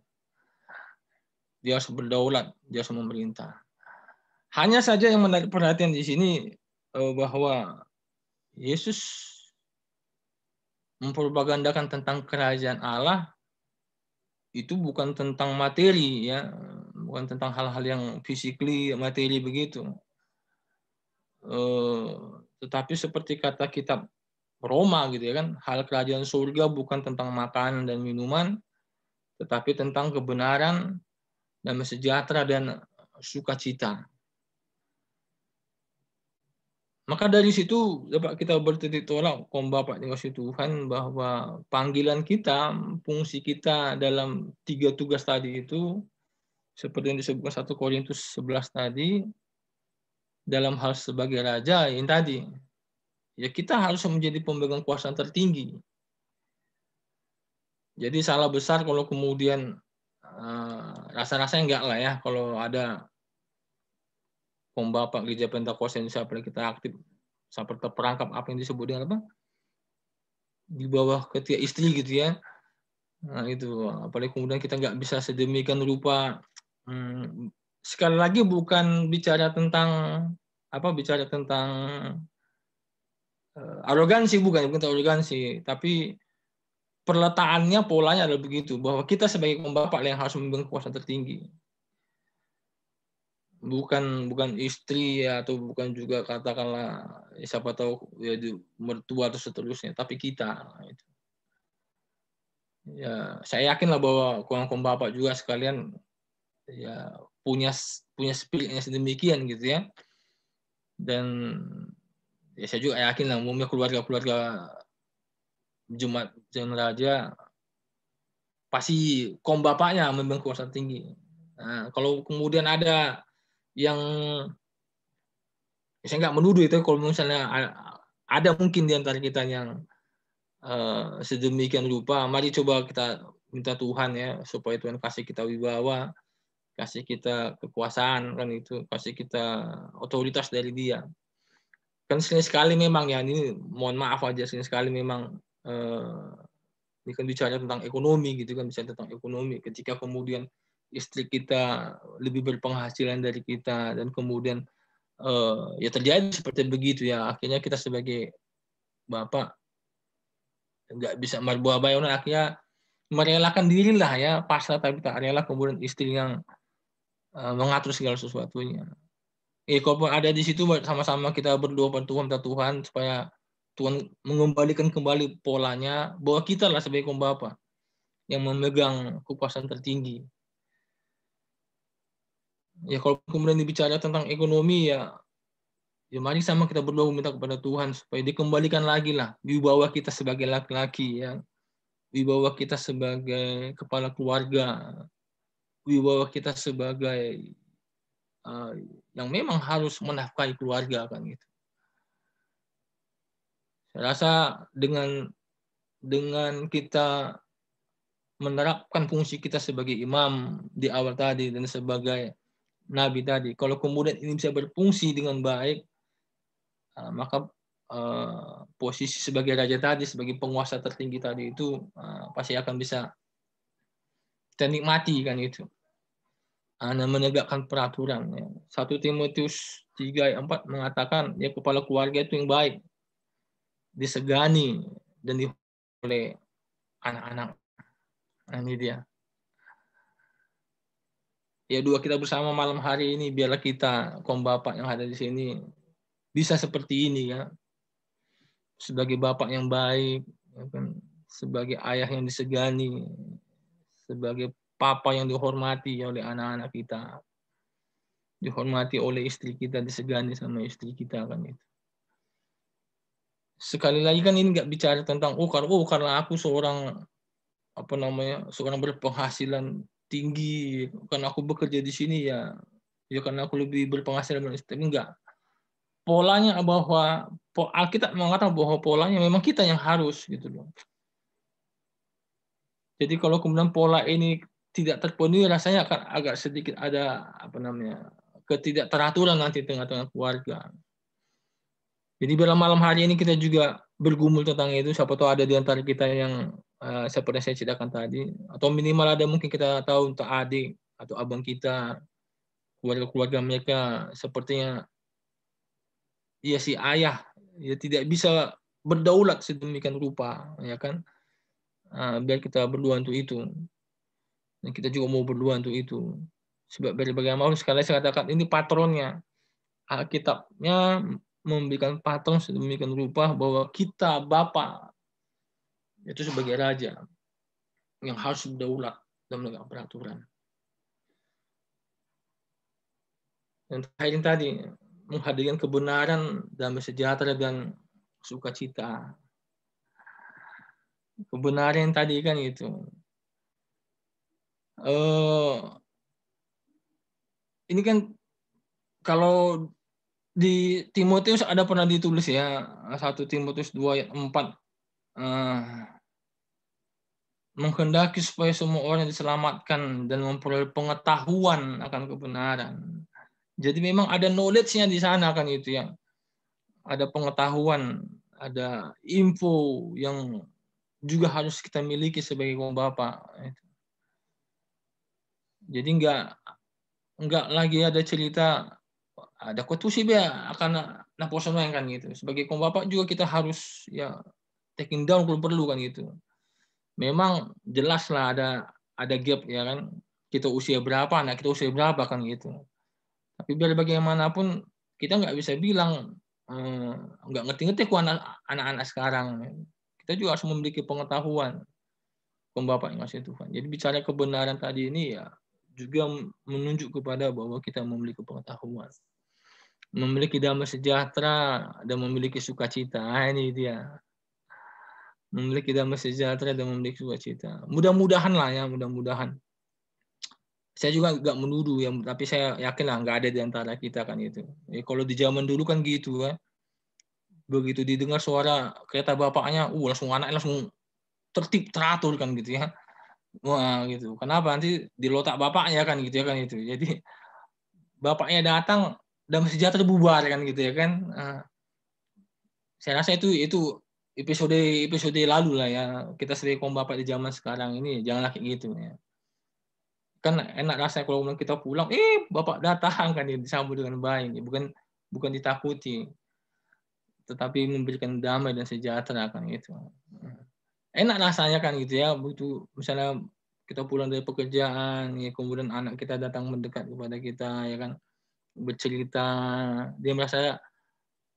Dia harus berdaulat, dia harus memerintah. Hanya saja yang menarik perhatian di sini bahwa Yesus mempropagandakan tentang kerajaan Allah itu bukan tentang materi ya, bukan tentang hal-hal yang physically materi begitu. Tetapi seperti kata kitab Roma gitu ya kan, hal kerajaan surga bukan tentang makanan dan minuman, tetapi tentang kebenaran, damai sejahtera dan sukacita. Maka dari situ dapat kita bertitik tolak Bapak dikasih Tuhan bahwa panggilan kita, fungsi kita dalam 3 tugas tadi itu seperti yang disebutkan 1 Korintus 11 tadi, dalam hal sebagai raja yang tadi ya kita harus menjadi pemegang kuasa tertinggi. Jadi salah besar kalau kemudian rasa-rasanya enggak lah ya kalau ada Bapak Gereja Pentakosta Indonesia apalagi kita aktif sampai terperangkap apa yang disebut dengan apa di bawah ketiak istri gitu ya. Nah itu apalagi kemudian kita nggak bisa sedemikian rupa. Sekali lagi bukan bicara tentang arogansi, bukan arogansi, tapi perletaannya polanya adalah begitu bahwa kita sebagai Bapak yang harus memegang kuasa tertinggi. Bukan istri ya, atau bukan juga katakanlah siapa tahu ya mertua atau seterusnya, tapi kita itu. Ya, saya yakin lah bahwa kawan-kawan Bapak juga sekalian ya punya spirit yang sedemikian gitu ya. Dan ya saya juga yakin lah umumnya keluarga-keluarga Jemaat Raja pasti kaum bapaknya memegang kuasa tinggi. Nah, kalau kemudian ada yang saya nggak menuduh itu, kalau misalnya ada mungkin di antara kita yang sedemikian rupa, mari coba kita minta Tuhan ya supaya Tuhan kasih kita wibawa, kasih kita kekuasaan kan itu, kasih kita otoritas dari Dia. Kan sering sekali memang ya, ini mohon maaf aja, sering sekali memang ini kan bicara tentang ekonomi gitu kan, bicara tentang ekonomi. Ketika kemudian istri kita lebih berpenghasilan dari kita dan kemudian ya terjadi seperti begitu ya, akhirnya kita sebagai bapak nggak bisa berbuah baik, akhirnya merelakan diri lah ya pasrah, tapi tak rela kemudian istri yang mengatur segala sesuatunya. Kalaupun ada di situ sama-sama kita berdoa pada Tuhan supaya Tuhan mengembalikan kembali polanya bahwa kita lah sebagai kaum bapa yang memegang kekuasaan tertinggi. Ya kalau kemudian dibicara tentang ekonomi ya mari sama kita berdoa minta kepada Tuhan supaya dikembalikan lagi lah wibawa kita sebagai laki-laki ya, wibawa kita sebagai kepala keluarga, wibawa kita sebagai yang memang harus menafkahi keluarga kan gitu. Saya rasa dengan kita menerapkan fungsi kita sebagai imam di awal tadi dan sebagai nabi tadi, kalau kemudian ini bisa berfungsi dengan baik, maka posisi sebagai raja tadi, sebagai penguasa tertinggi tadi itu pasti akan bisa kita nikmati kan itu. Menegakkan peraturan. 1 Timotius 3:4 mengatakan ya kepala keluarga itu yang baik, disegani dan oleh anak-anak. Nah, ini dia. Ya doa kita bersama malam hari ini biarlah kita kaum bapak yang ada di sini bisa seperti ini ya. Sebagai bapak yang baik, ya kan? Sebagai ayah yang disegani, sebagai papa yang dihormati oleh anak-anak kita, dihormati oleh istri kita, disegani sama istri kita kan itu. Sekali lagi kan ini nggak bicara tentang karena aku seorang seorang berpenghasilan tinggi, karena aku bekerja di sini ya karena aku lebih berpenghasilan, tapi enggak. Polanya bahwa Alkitab mengatakan bahwa polanya memang kita yang harus gitu loh. Jadi kalau kemudian pola ini tidak terpenuhi, rasanya akan agak sedikit ada ketidakteraturan nanti tengah-tengah keluarga. Jadi dalam malam hari ini kita juga bergumul tentang itu. Siapa tahu ada di antara kita yang seperti saya ceritakan tadi, atau minimal ada mungkin kita tahu untuk adik atau abang kita, keluarga mereka sepertinya ya si ayah ya tidak bisa berdaulat sedemikian rupa, ya kan? Biar kita berdoa untuk itu. Dan kita juga mau berdoa untuk itu. Sebab dari bagaimana sekali saya katakan ini patronnya. Alkitabnya memberikan patron sedemikian rupa bahwa kita Bapa itu sebagai raja yang harus berdaulat dan menegakkan peraturan. Dan terakhir tadi menghadirkan kebenaran, damai sejahtera dan sukacita. Kebenaran tadi kan itu. Ini kan kalau di Timotius ada pernah ditulis ya 1 Timotius 2:4 menghendaki supaya semua orang diselamatkan dan memperoleh pengetahuan akan kebenaran. Jadi memang ada knowledge-nya di sana kan itu ya. Ada pengetahuan, ada info yang juga harus kita miliki sebagai kaum bapak. Jadi enggak lagi ada cerita ada kotusi dia akan naposono kan gitu. Sebagai kaum bapak juga kita harus ya taking down kalau perlu kan gitu. Memang jelas lah ada gap ya kan. Kita usia berapa, anak kita usia berapa kan gitu. Tapi biar bagaimanapun kita nggak bisa bilang nggak ngerti-ngerti kok anak-anak sekarang. Kita juga harus memiliki pengetahuan pembapak yang masih Tuhan. Jadi bicara kebenaran tadi ini ya juga menunjuk kepada bahwa kita memiliki pengetahuan, memiliki damai sejahtera dan memiliki sukacita. Ini dia. Memiliki damai sejahtera dan memiliki sukacita. Mudah-mudahan lah ya, mudah-mudahan. Saya juga nggak menuduh ya, tapi saya yakin lah nggak ada di antara kita kan itu. Kalau di zaman dulu kan gitu kan. Begitu didengar suara kereta bapaknya, langsung anaknya langsung tertib teratur kan gitu ya. Wah gitu. Kenapa nanti di lotak bapaknya kan gitu ya kan itu. Jadi bapaknya datang damai sejahtera bubar kan gitu ya kan. Saya rasa itu episode lalu lah ya. Kita sebagai kaum bapak di zaman sekarang ini janganlah kayak gitu ya. Kan enak rasanya kalau kita pulang, bapak datang kan ya, disambut dengan baik, bukan ditakuti, tetapi memberikan damai dan sejahtera kan gitu. Enak rasanya kan gitu ya, begitu misalnya kita pulang dari pekerjaan, ya kemudian anak kita datang mendekat kepada kita, ya kan, bercerita,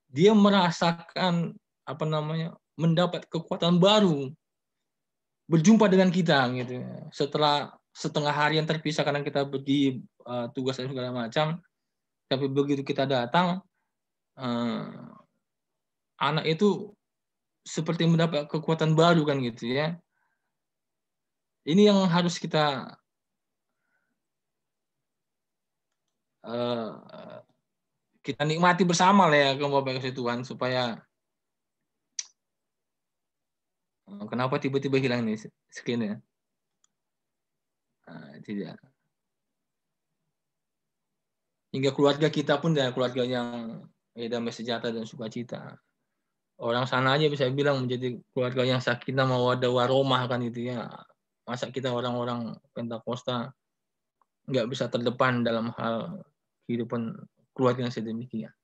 dia merasakan mendapat kekuatan baru berjumpa dengan kita gitu. Setelah setengah hari yang terpisah karena kita pergi tugas dan segala macam, tapi begitu kita datang, anak itu seperti mendapat kekuatan baru kan gitu ya. Ini yang harus kita nikmati bersama lah ya, Bapak Kasih Tuhan, supaya kenapa tiba-tiba hilang nih screen-nya? Tidak. Hingga keluarga kita pun ya keluarga yang damai sejahtera dan sukacita. Orang sana aja bisa bilang menjadi keluarga yang sakinah mawaddah warahmah kan gitu ya. Masa kita orang-orang Pentakosta nggak bisa terdepan dalam hal kehidupan keluarga yang sedemikian.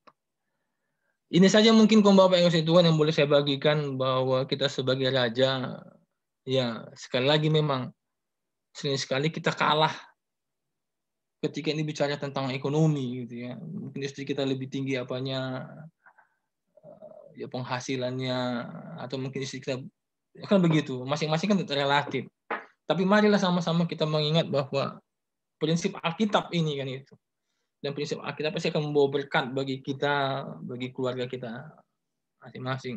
Ini saja mungkin Bapak yang kasih Tuhan yang boleh saya bagikan, bahwa kita sebagai raja, ya sekali lagi memang sering sekali kita kalah ketika ini bicara tentang ekonomi gitu ya. Mungkin istri kita lebih tinggi ya penghasilannya, atau mungkin istri kita kan begitu, masing-masing kan relatif. Tapi marilah sama-sama kita mengingat bahwa prinsip Alkitab ini kan itu. Dan prinsip Alkitab pasti akan membawa berkat bagi kita, bagi keluarga kita masing-masing.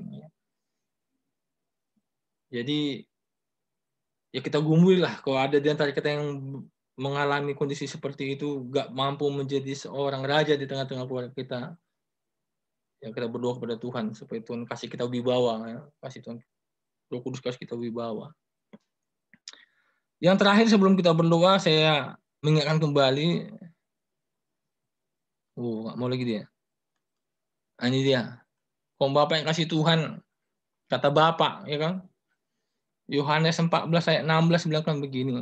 Jadi ya kita gumulilah kalau ada di antara kita yang mengalami kondisi seperti itu, gak mampu menjadi seorang raja di tengah-tengah keluarga kita. Ya kita berdoa kepada Tuhan supaya Tuhan kasih kita wibawa, ya. Kasih Tuhan Roh Kudus kasih kita wibawa. Yang terakhir sebelum kita berdoa, saya mengingatkan kembali. Nggak mau lagi dia. Nah, ini dia. Kalau Bapak yang kasih Tuhan, kata Bapak, ya kan? Yohanes 14 ayat 16 bilang kan begini.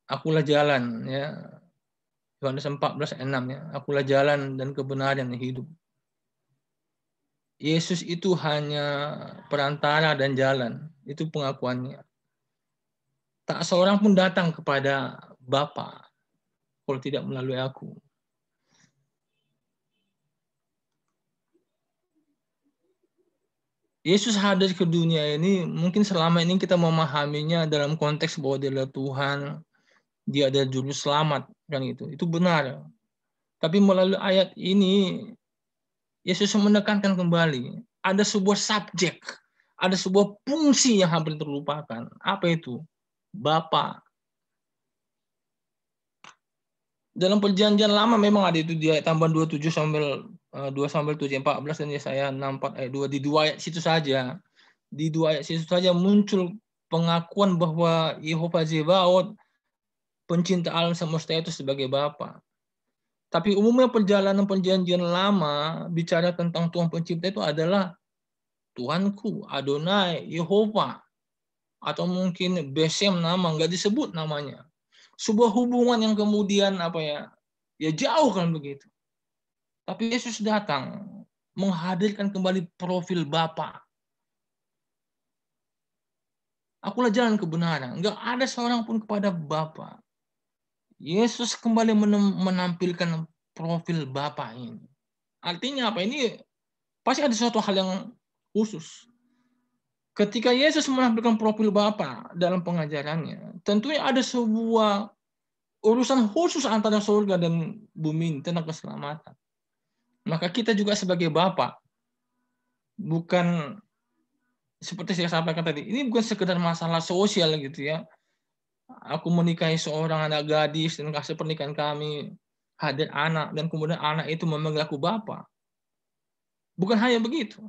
Akulah jalan, ya. Yohanes 14 ayat 6 ya. Akulah jalan dan kebenaran dan hidup. Yesus itu hanya perantara dan jalan. Itu pengakuannya. Tak seorang pun datang kepada Bapa kalau tidak melalui aku. Yesus hadir ke dunia ini, mungkin selama ini kita memahaminya dalam konteks bahwa dia adalah Tuhan, dia adalah juru selamat, kan itu. Itu benar. Tapi melalui ayat ini, Yesus menekankan kembali, ada sebuah subjek, ada sebuah fungsi yang hampir terlupakan. Apa itu? Bapa. Dalam perjanjian lama memang ada itu di ayat tambahan 27 sampai 7 14 dan Yesaya 64 ayat 2. Di dua ayat situ saja. Di dua ayat situ saja muncul pengakuan bahwa Yehova Zebaot, pencinta alam semesta itu sebagai Bapa. Tapi umumnya perjalanan perjanjian lama bicara tentang Tuhan pencipta itu adalah Tuhanku, Adonai, Yehova, atau mungkin Besem nama, nggak disebut namanya. Sebuah hubungan yang kemudian ya jauh kan begitu. Tapi Yesus datang menghadirkan kembali profil Bapa. Akulah jalan kebenaran. Nggak ada seorang pun kepada Bapa. Yesus kembali menampilkan profil Bapa ini. Artinya apa? Ini pasti ada suatu hal yang khusus. Ketika Yesus menampilkan profil Bapa dalam pengajarannya, tentunya ada sebuah urusan khusus antara surga dan bumi tentang keselamatan. Maka kita juga sebagai Bapa, bukan seperti saya sampaikan tadi, ini bukan sekedar masalah sosial gitu ya. Aku menikahi seorang anak gadis dan kasih pernikahan kami, hadir anak, dan kemudian anak itu memanggil aku Bapa. Bukan hanya begitu.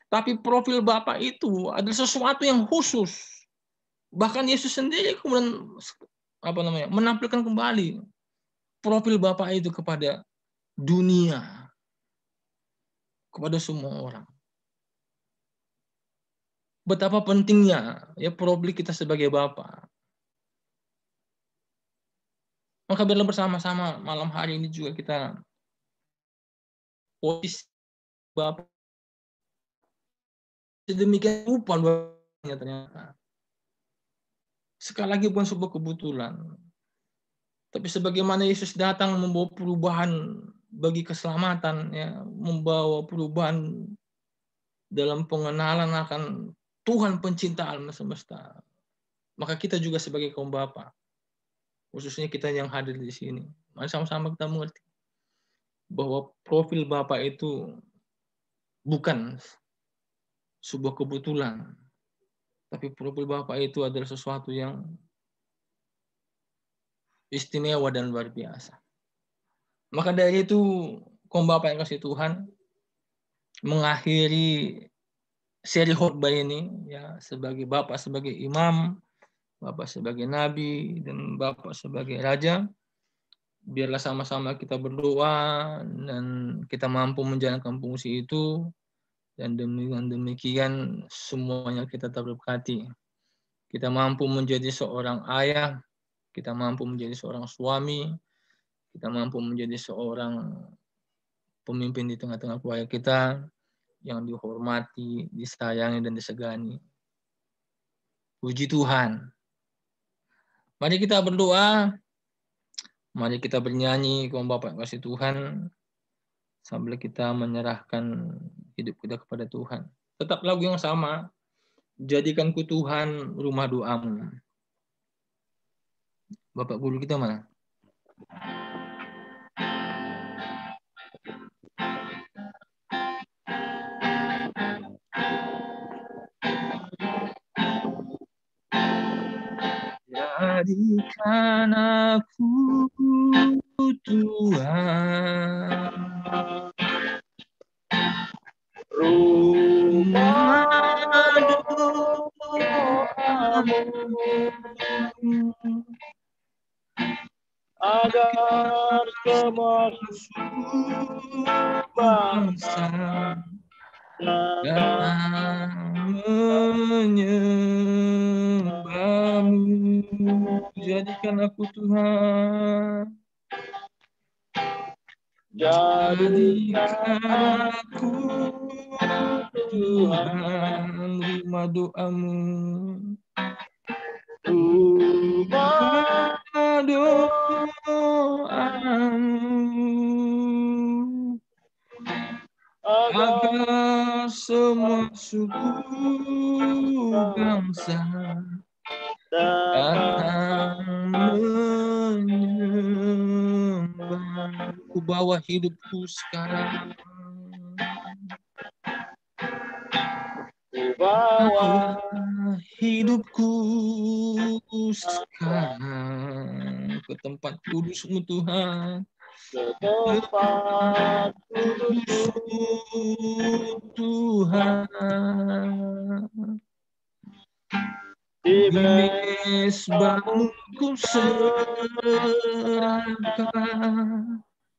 Tapi profil Bapa itu adalah sesuatu yang khusus. Bahkan Yesus sendiri kemudian menampilkan kembali profil Bapa itu kepada dunia, kepada semua orang. Betapa pentingnya ya profil kita sebagai Bapa. Maka biarlah bersama-sama malam hari ini juga kita posisi Bapa sedemikian rupa luarnya ternyata. Sekali lagi bukan sebuah kebetulan. Tapi sebagaimana Yesus datang membawa perubahan bagi keselamatan, ya, membawa perubahan dalam pengenalan akan Tuhan pencinta alam semesta. Maka kita juga sebagai kaum bapa, khususnya kita yang hadir di sini, mari sama-sama kita mengerti bahwa profil Bapak itu bukan sebuah kebetulan, tapi profil Bapak itu adalah sesuatu yang istimewa dan luar biasa. Maka dari itu, kaum Bapak yang kasih Tuhan, mengakhiri seri khotbah ini, ya, sebagai Bapak sebagai imam, Bapak sebagai nabi, dan Bapak sebagai raja, biarlah sama-sama kita berdoa dan kita mampu menjalankan fungsi itu, dan dengan demikian semuanya kita terberkati. Kita mampu menjadi seorang ayah, kita mampu menjadi seorang suami, kita mampu menjadi seorang pemimpin di tengah-tengah keluarga kita yang dihormati, disayangi, dan disegani. Puji Tuhan. Mari kita berdoa. Mari kita bernyanyi, kaum Bapak yang kasih Tuhan, sambil kita menyerahkan hidup kita kepada Tuhan. Tetap lagu yang sama, jadikanku Tuhan rumah doamu. Bapak guru kita mana? Jadikan aku Tuhan rumah doamu, agar semua bangsa datang menyembahmu. Jadikan aku Tuhan, jadikan aku Tuhan rumah doamu, rumah doamu, agar semua suku bangsa datang menyembah. Ku bawa hidupku sekarang, ku bawa hidupku sekarang ke tempat kudus-Mu Tuhan, ke tempat kudus-Mu Tuhan. Di mezbahmu ku serahkan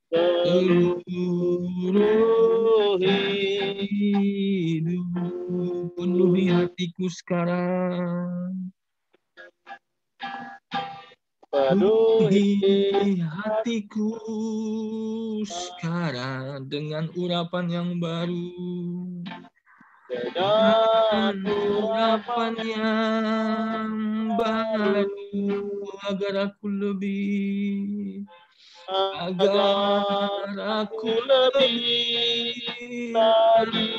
seluruh hidup, penuhi hatiku sekarang, penuhi hatiku sekarang dengan urapan yang baru, dengan urapan yang baru, agar aku lebih lagi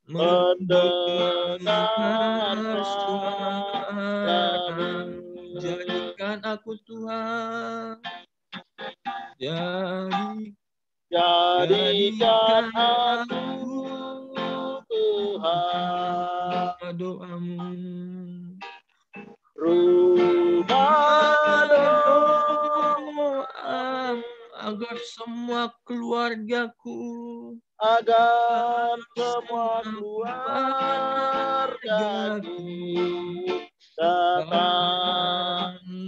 mendengar suara-Mu. Jadikan aku Tuhan, jadikan aku Tuhan doamu, rumah doamu, agar semua keluargaku, datang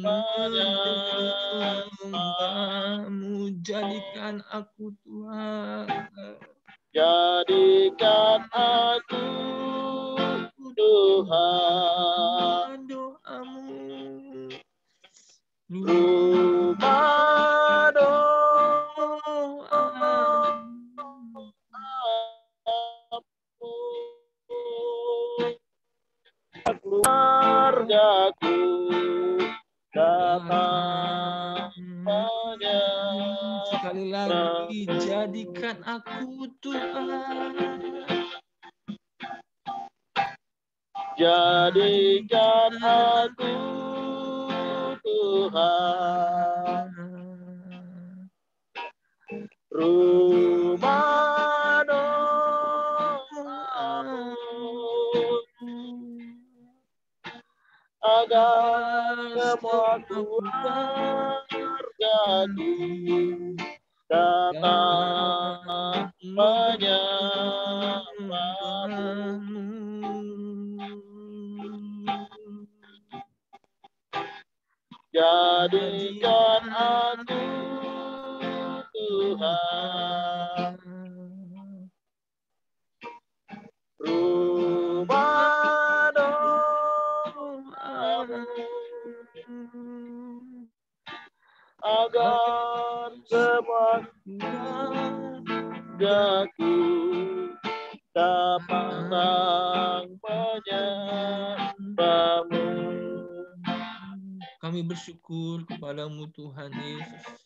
menyembahmu. Jadikan aku Tuhan, jadikan aku Tuhan doamu, rumah doamu, keluarga rajaku datang menyerang. Sekali lagi, jadikan aku Tuhan. Jadikan aku Tuhan, rumah doamu, agar semua keluargaku datang menyembahmu. Jadikan aku Tuhan, rumah doamu, agar semua keluargaku dapat menyembahmu. Kami bersyukur kepadamu Tuhan Yesus.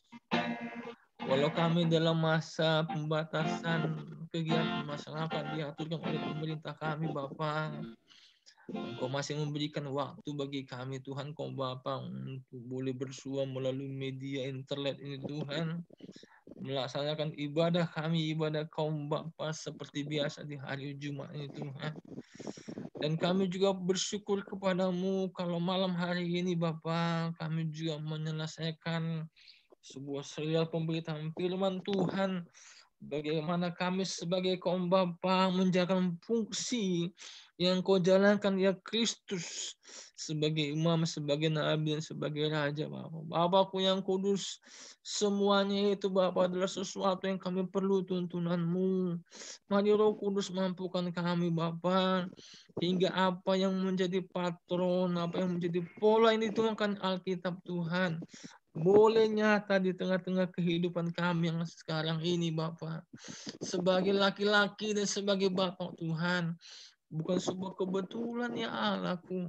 Walau kami dalam masa pembatasan kegiatan masyarakat diaturkan oleh pemerintah kami Bapa, Engkau masih memberikan waktu bagi kami Tuhan Kau Bapa untuk boleh bersua melalui media internet ini Tuhan, melaksanakan ibadah kami, ibadah kaum Bapa seperti biasa di hari Jumat ini Tuhan. Dan kami juga bersyukur kepadamu kalau malam hari ini Bapa, kami juga menyelesaikan sebuah serial pemberitaan firman Tuhan. Bagaimana kami sebagai kaum Bapa menjalankan fungsi yang Kau jalankan ya Kristus sebagai imam, sebagai nabi, dan sebagai raja Bapa. Bapakku yang kudus, semuanya itu Bapa adalah sesuatu yang kami perlu tuntunan-Mu. Mari Roh Kudus mampukan kami Bapa, hingga apa yang menjadi patron, apa yang menjadi pola ini Tuhan Alkitab Tuhan, boleh nyata di tengah-tengah kehidupan kami yang sekarang ini Bapa. Sebagai laki-laki dan sebagai Bapak Tuhan, bukan sebuah kebetulan ya Allahku.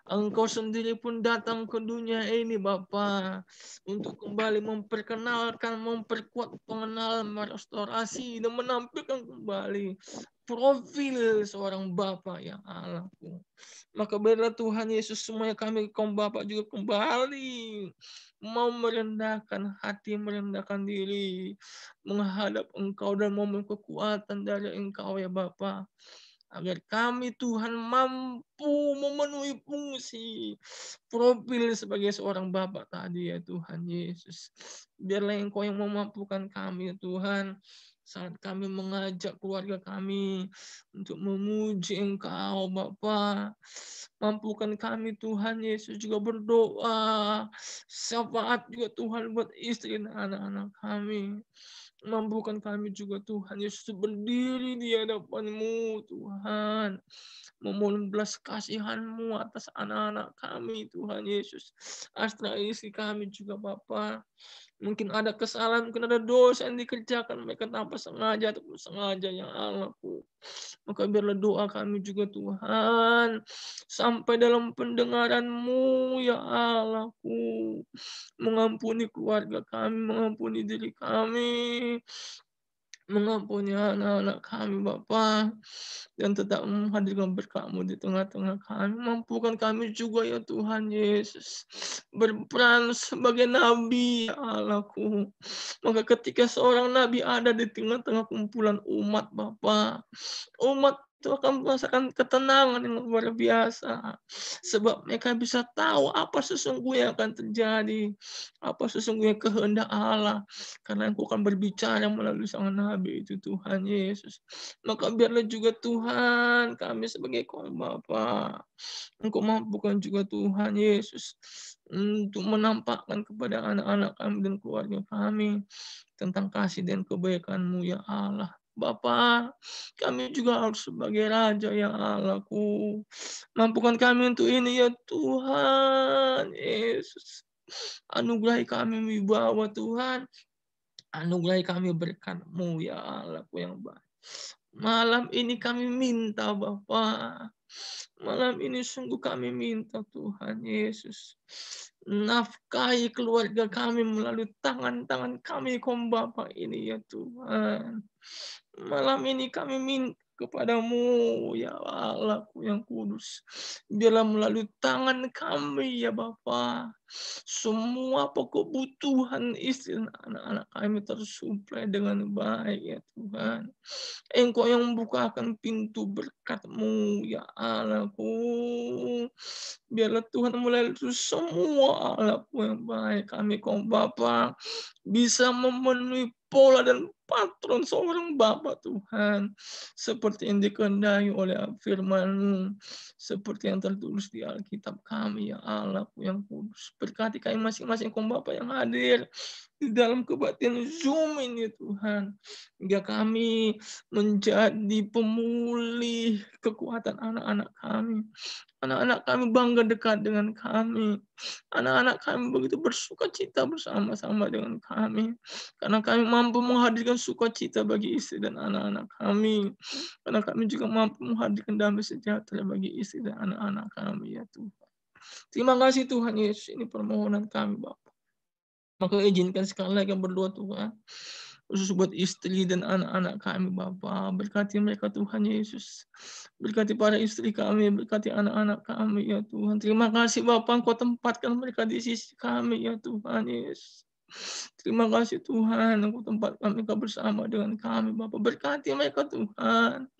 Engkau sendiri pun datang ke dunia ini Bapa, untuk kembali memperkenalkan, memperkuat pengenalan, merestorasi, dan menampilkan kembali profil seorang Bapa ya Allahku. Maka biarlah Tuhan Yesus semuanya kami kaum Bapa juga kembali mau merendahkan hati, merendahkan diri, menghadap Engkau dan momen kekuatan dari Engkau ya Bapa. Agar kami Tuhan mampu memenuhi fungsi profil sebagai seorang Bapa tadi ya Tuhan Yesus. Biarlah Engkau yang memampukan kami ya Tuhan, saat kami mengajak keluarga kami untuk memuji Engkau Bapa. Mampukan kami Tuhan Yesus juga berdoa. Syafaat juga Tuhan buat istri dan anak-anak kami. Mampukan kami juga Tuhan Yesus berdiri di hadapan-Mu Tuhan. Memohon belas kasihan-Mu atas anak-anak kami Tuhan Yesus. Astra istri kami juga Bapa. Mungkin ada kesalahan, mungkin ada dosa yang dikerjakan mereka tanpa sengaja ataupun sengaja ya Allahku. Maka biarlah doa kami juga Tuhan sampai dalam pendengaran-Mu ya Allahku. Mengampuni keluarga kami, mengampuni diri kami, mengampuni anak-anak kami Bapa, dan tetap menghadirkan berkat-Mu di tengah-tengah kami. Mampukan kami juga ya Tuhan Yesus berperan sebagai nabi ya Allahku. Maka ketika seorang nabi ada di tengah-tengah kumpulan umat Bapa, umat itu akan merasakan ketenangan yang luar biasa. Sebab mereka bisa tahu apa sesungguhnya akan terjadi, apa sesungguhnya kehendak Allah. Karena Engkau akan berbicara melalui sang nabi itu Tuhan Yesus. Maka biarlah juga Tuhan kami sebagai kaum Bapa, Engkau mampukan juga Tuhan Yesus untuk menampakkan kepada anak-anak kami dan keluarga kami tentang kasih dan kebaikan-Mu ya Allah. Bapa, kami juga harus sebagai Raja ya Allahku. Mampukan kami untuk ini ya Tuhan Yesus. Anugerahi kami wibawa Tuhan. Anugerahi kami berkat-Mu ya Allahku yang baik. Malam ini kami minta Bapa. Malam malam ini sungguh kami minta Tuhan Yesus, nafkahi keluarga kami melalui tangan-tangan kami kaum Bapa ini ya Tuhan. Malam ini kami minta kepadamu ya Allahku yang kudus, biarlah melalui tangan kami ya Bapa, semua pokok kebutuhan istri dan anak-anak kami tersuplai dengan baik ya Tuhan. Engkau yang membukakan pintu berkat-Mu ya Allahku. Biarlah Tuhan melalui semua Allahku yang baik, kami kaum Bapa bisa memenuhi pola dan patron seorang Bapa Tuhan, seperti yang dikehendaki oleh firman-Mu, seperti yang tertulis di Alkitab kami ya Allahku yang kudus. Berkati kami masing-masing kaum Bapa yang hadir di dalam kebaktian Zoom ini Tuhan, hingga kami menjadi pemulih kekuatan anak-anak kami. Anak-anak kami bangga dekat dengan kami. Anak-anak kami begitu bersuka cita bersama-sama dengan kami. Karena kami mampu menghadirkan sukacita bagi istri dan anak-anak kami. Karena kami juga mampu menghadirkan damai sejahtera bagi istri dan anak-anak kami ya Tuhan. Terima kasih Tuhan Yesus, ini permohonan kami Bapak. Maka izinkan sekali lagi berdoa Tuhan, khusus buat istri dan anak-anak kami Bapa. Berkati mereka Tuhan Yesus. Berkati para istri kami, berkati anak-anak kami ya Tuhan. Terima kasih Bapa, Engkau tempatkan mereka di sisi kami ya Tuhan Yesus. Terima kasih Tuhan, Engkau tempatkan mereka bersama dengan kami Bapa. Berkati mereka Tuhan.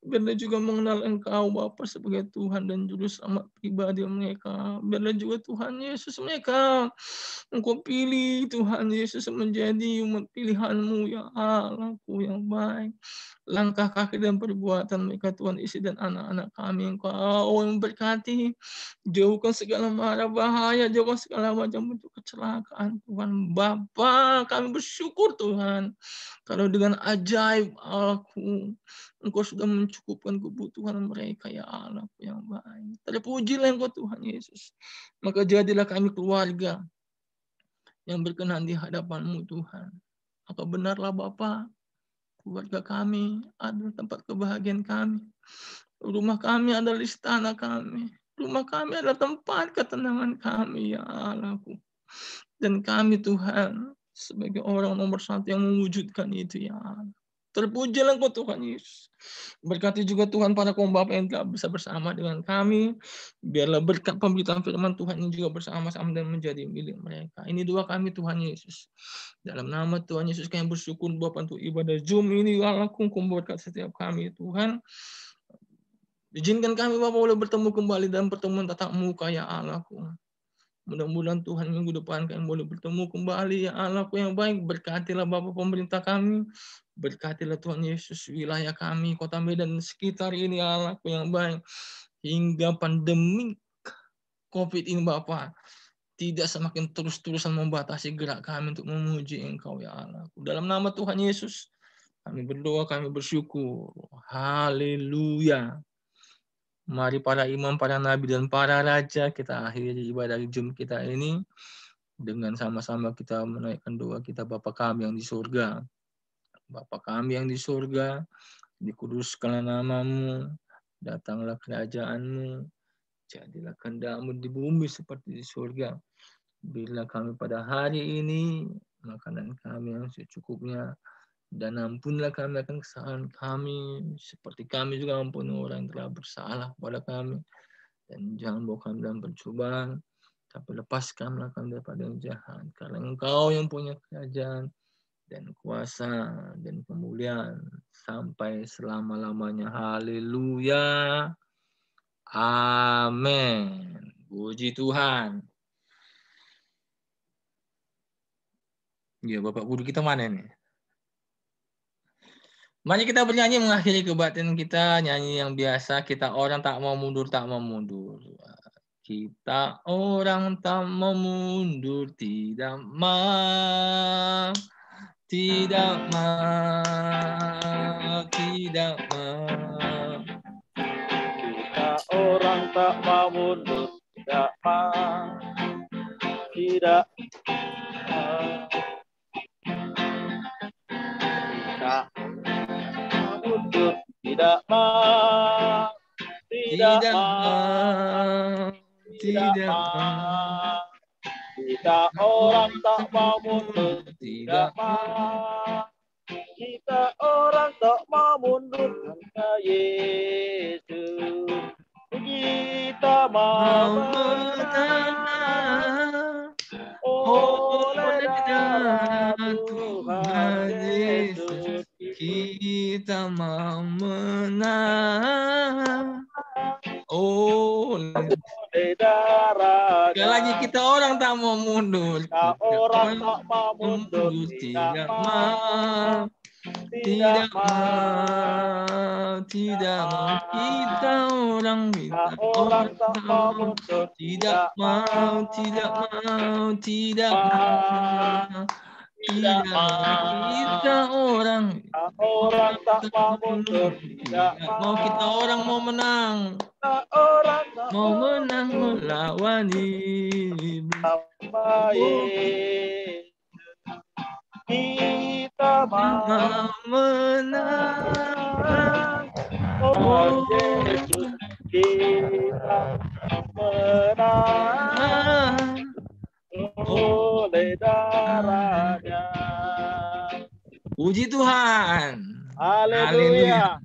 Biarlah juga mengenal Engkau Bapa sebagai Tuhan dan Juru Selamat pribadi mereka. Biarlah juga Tuhan Yesus mereka Engkau pilih Tuhan Yesus menjadi umat pilihan-Mu ya Allahku yang baik. Langkah kaki dan perbuatan mereka Tuhan, istri dan anak-anak kami Engkau yang berkati. Jauhkan segala mara bahaya, jauhkan segala macam bentuk kecelakaan Tuhan. Bapa, kami bersyukur Tuhan, kalau dengan ajaib Allahku, Engkau sudah mencukupkan kebutuhan mereka ya Allahku yang baik. Terpujilah Engkau Tuhan Yesus. Maka jadilah kami keluarga yang berkenan di hadapan-Mu Tuhan. Maka benarlah Bapa, keluarga kami adalah tempat kebahagiaan kami. Rumah kami adalah istana kami. Rumah kami adalah tempat ketenangan kami, ya Allahku. Dan kami Tuhan, sebagai orang nomor satu yang mewujudkan itu, ya Allah. Terpujilah Engkau Tuhan Yesus. Berkati juga Tuhan para kaum Bapa yang telah bisa bersama dengan kami. Biarlah berkat pemberitaan firman Tuhan ini juga bersama-sama dan menjadi milik mereka. Ini doa kami Tuhan Yesus. Dalam nama Tuhan Yesus kami bersyukur Bapa untuk ibadah Zoom ini. Allah kungkum berkat setiap kami Tuhan. Izinkan kami Bapa boleh bertemu kembali dalam pertemuan tatap muka ya Allahku. Mudah-mudahan Tuhan minggu depan kami boleh bertemu kembali ya Allahku yang baik. Berkatilah Bapa pemerintah kami. Berkatilah Tuhan Yesus wilayah kami, Kota Medan dan sekitar ini ya Allahku yang baik. Hingga pandemi COVID ini Bapa tidak semakin terus-terusan membatasi gerak kami untuk memuji Engkau ya Allahku. Dalam nama Tuhan Yesus kami berdoa, kami bersyukur. Haleluya. Mari para imam, para nabi, dan para raja kita akhiri ibadah Zoom kita ini dengan sama-sama kita menaikkan doa kita. Bapa kami yang di surga, Bapa kami yang di surga, dikuduskanlah nama-Mu, datanglah kerajaan-Mu, jadilah kehendak-Mu di bumi seperti di surga. Berilah kami pada hari ini makanan kami yang secukupnya, dan ampunilah kami akan kesalahan kami, seperti kami juga ampuni orang yang telah bersalah kepada kami. Dan jangan bawa kami dalam pencobaan, tapi lepaskanlah kami daripada yang jahat. Karena Engkau yang punya kerajaan dan kuasa dan kemuliaan sampai selama-lamanya. Haleluya. Amin. Puji Tuhan. Ya, Bapak Guru kita mana nih? Mari kita bernyanyi mengakhiri kebaktian kita, nyanyi yang biasa, kita orang tak mau mundur, tak mau mundur. Kita orang tak mau mundur, tidak mau, tidak mau, tidak mau. Kita orang tak mau mundur, tidak mau, tidak mau. Kita mundur, tidak mau, tidak mau, tidak mau. Kita orang tak mau mundur, tidak mau. Kita orang tak mau mundur karena Yesus. Kita mau menang oleh darah Tuhan Yesus. Kita mau menang oleh darah. Sekali lagi kita orang tak mau mundur. Kita orang tak mau mundur, tidak mau. Tidak mau, tidak mau. Kita orang tak mau mundur, tidak mau, tidak mau, tidak mau. Tidak mau kita orang tak mau mundur, tidak mau kita orang mau menang, mau menang melawan iblis. Kita mau menang, oh Yesus, kita menang oleh darahnya. Puji Tuhan. Haleluya.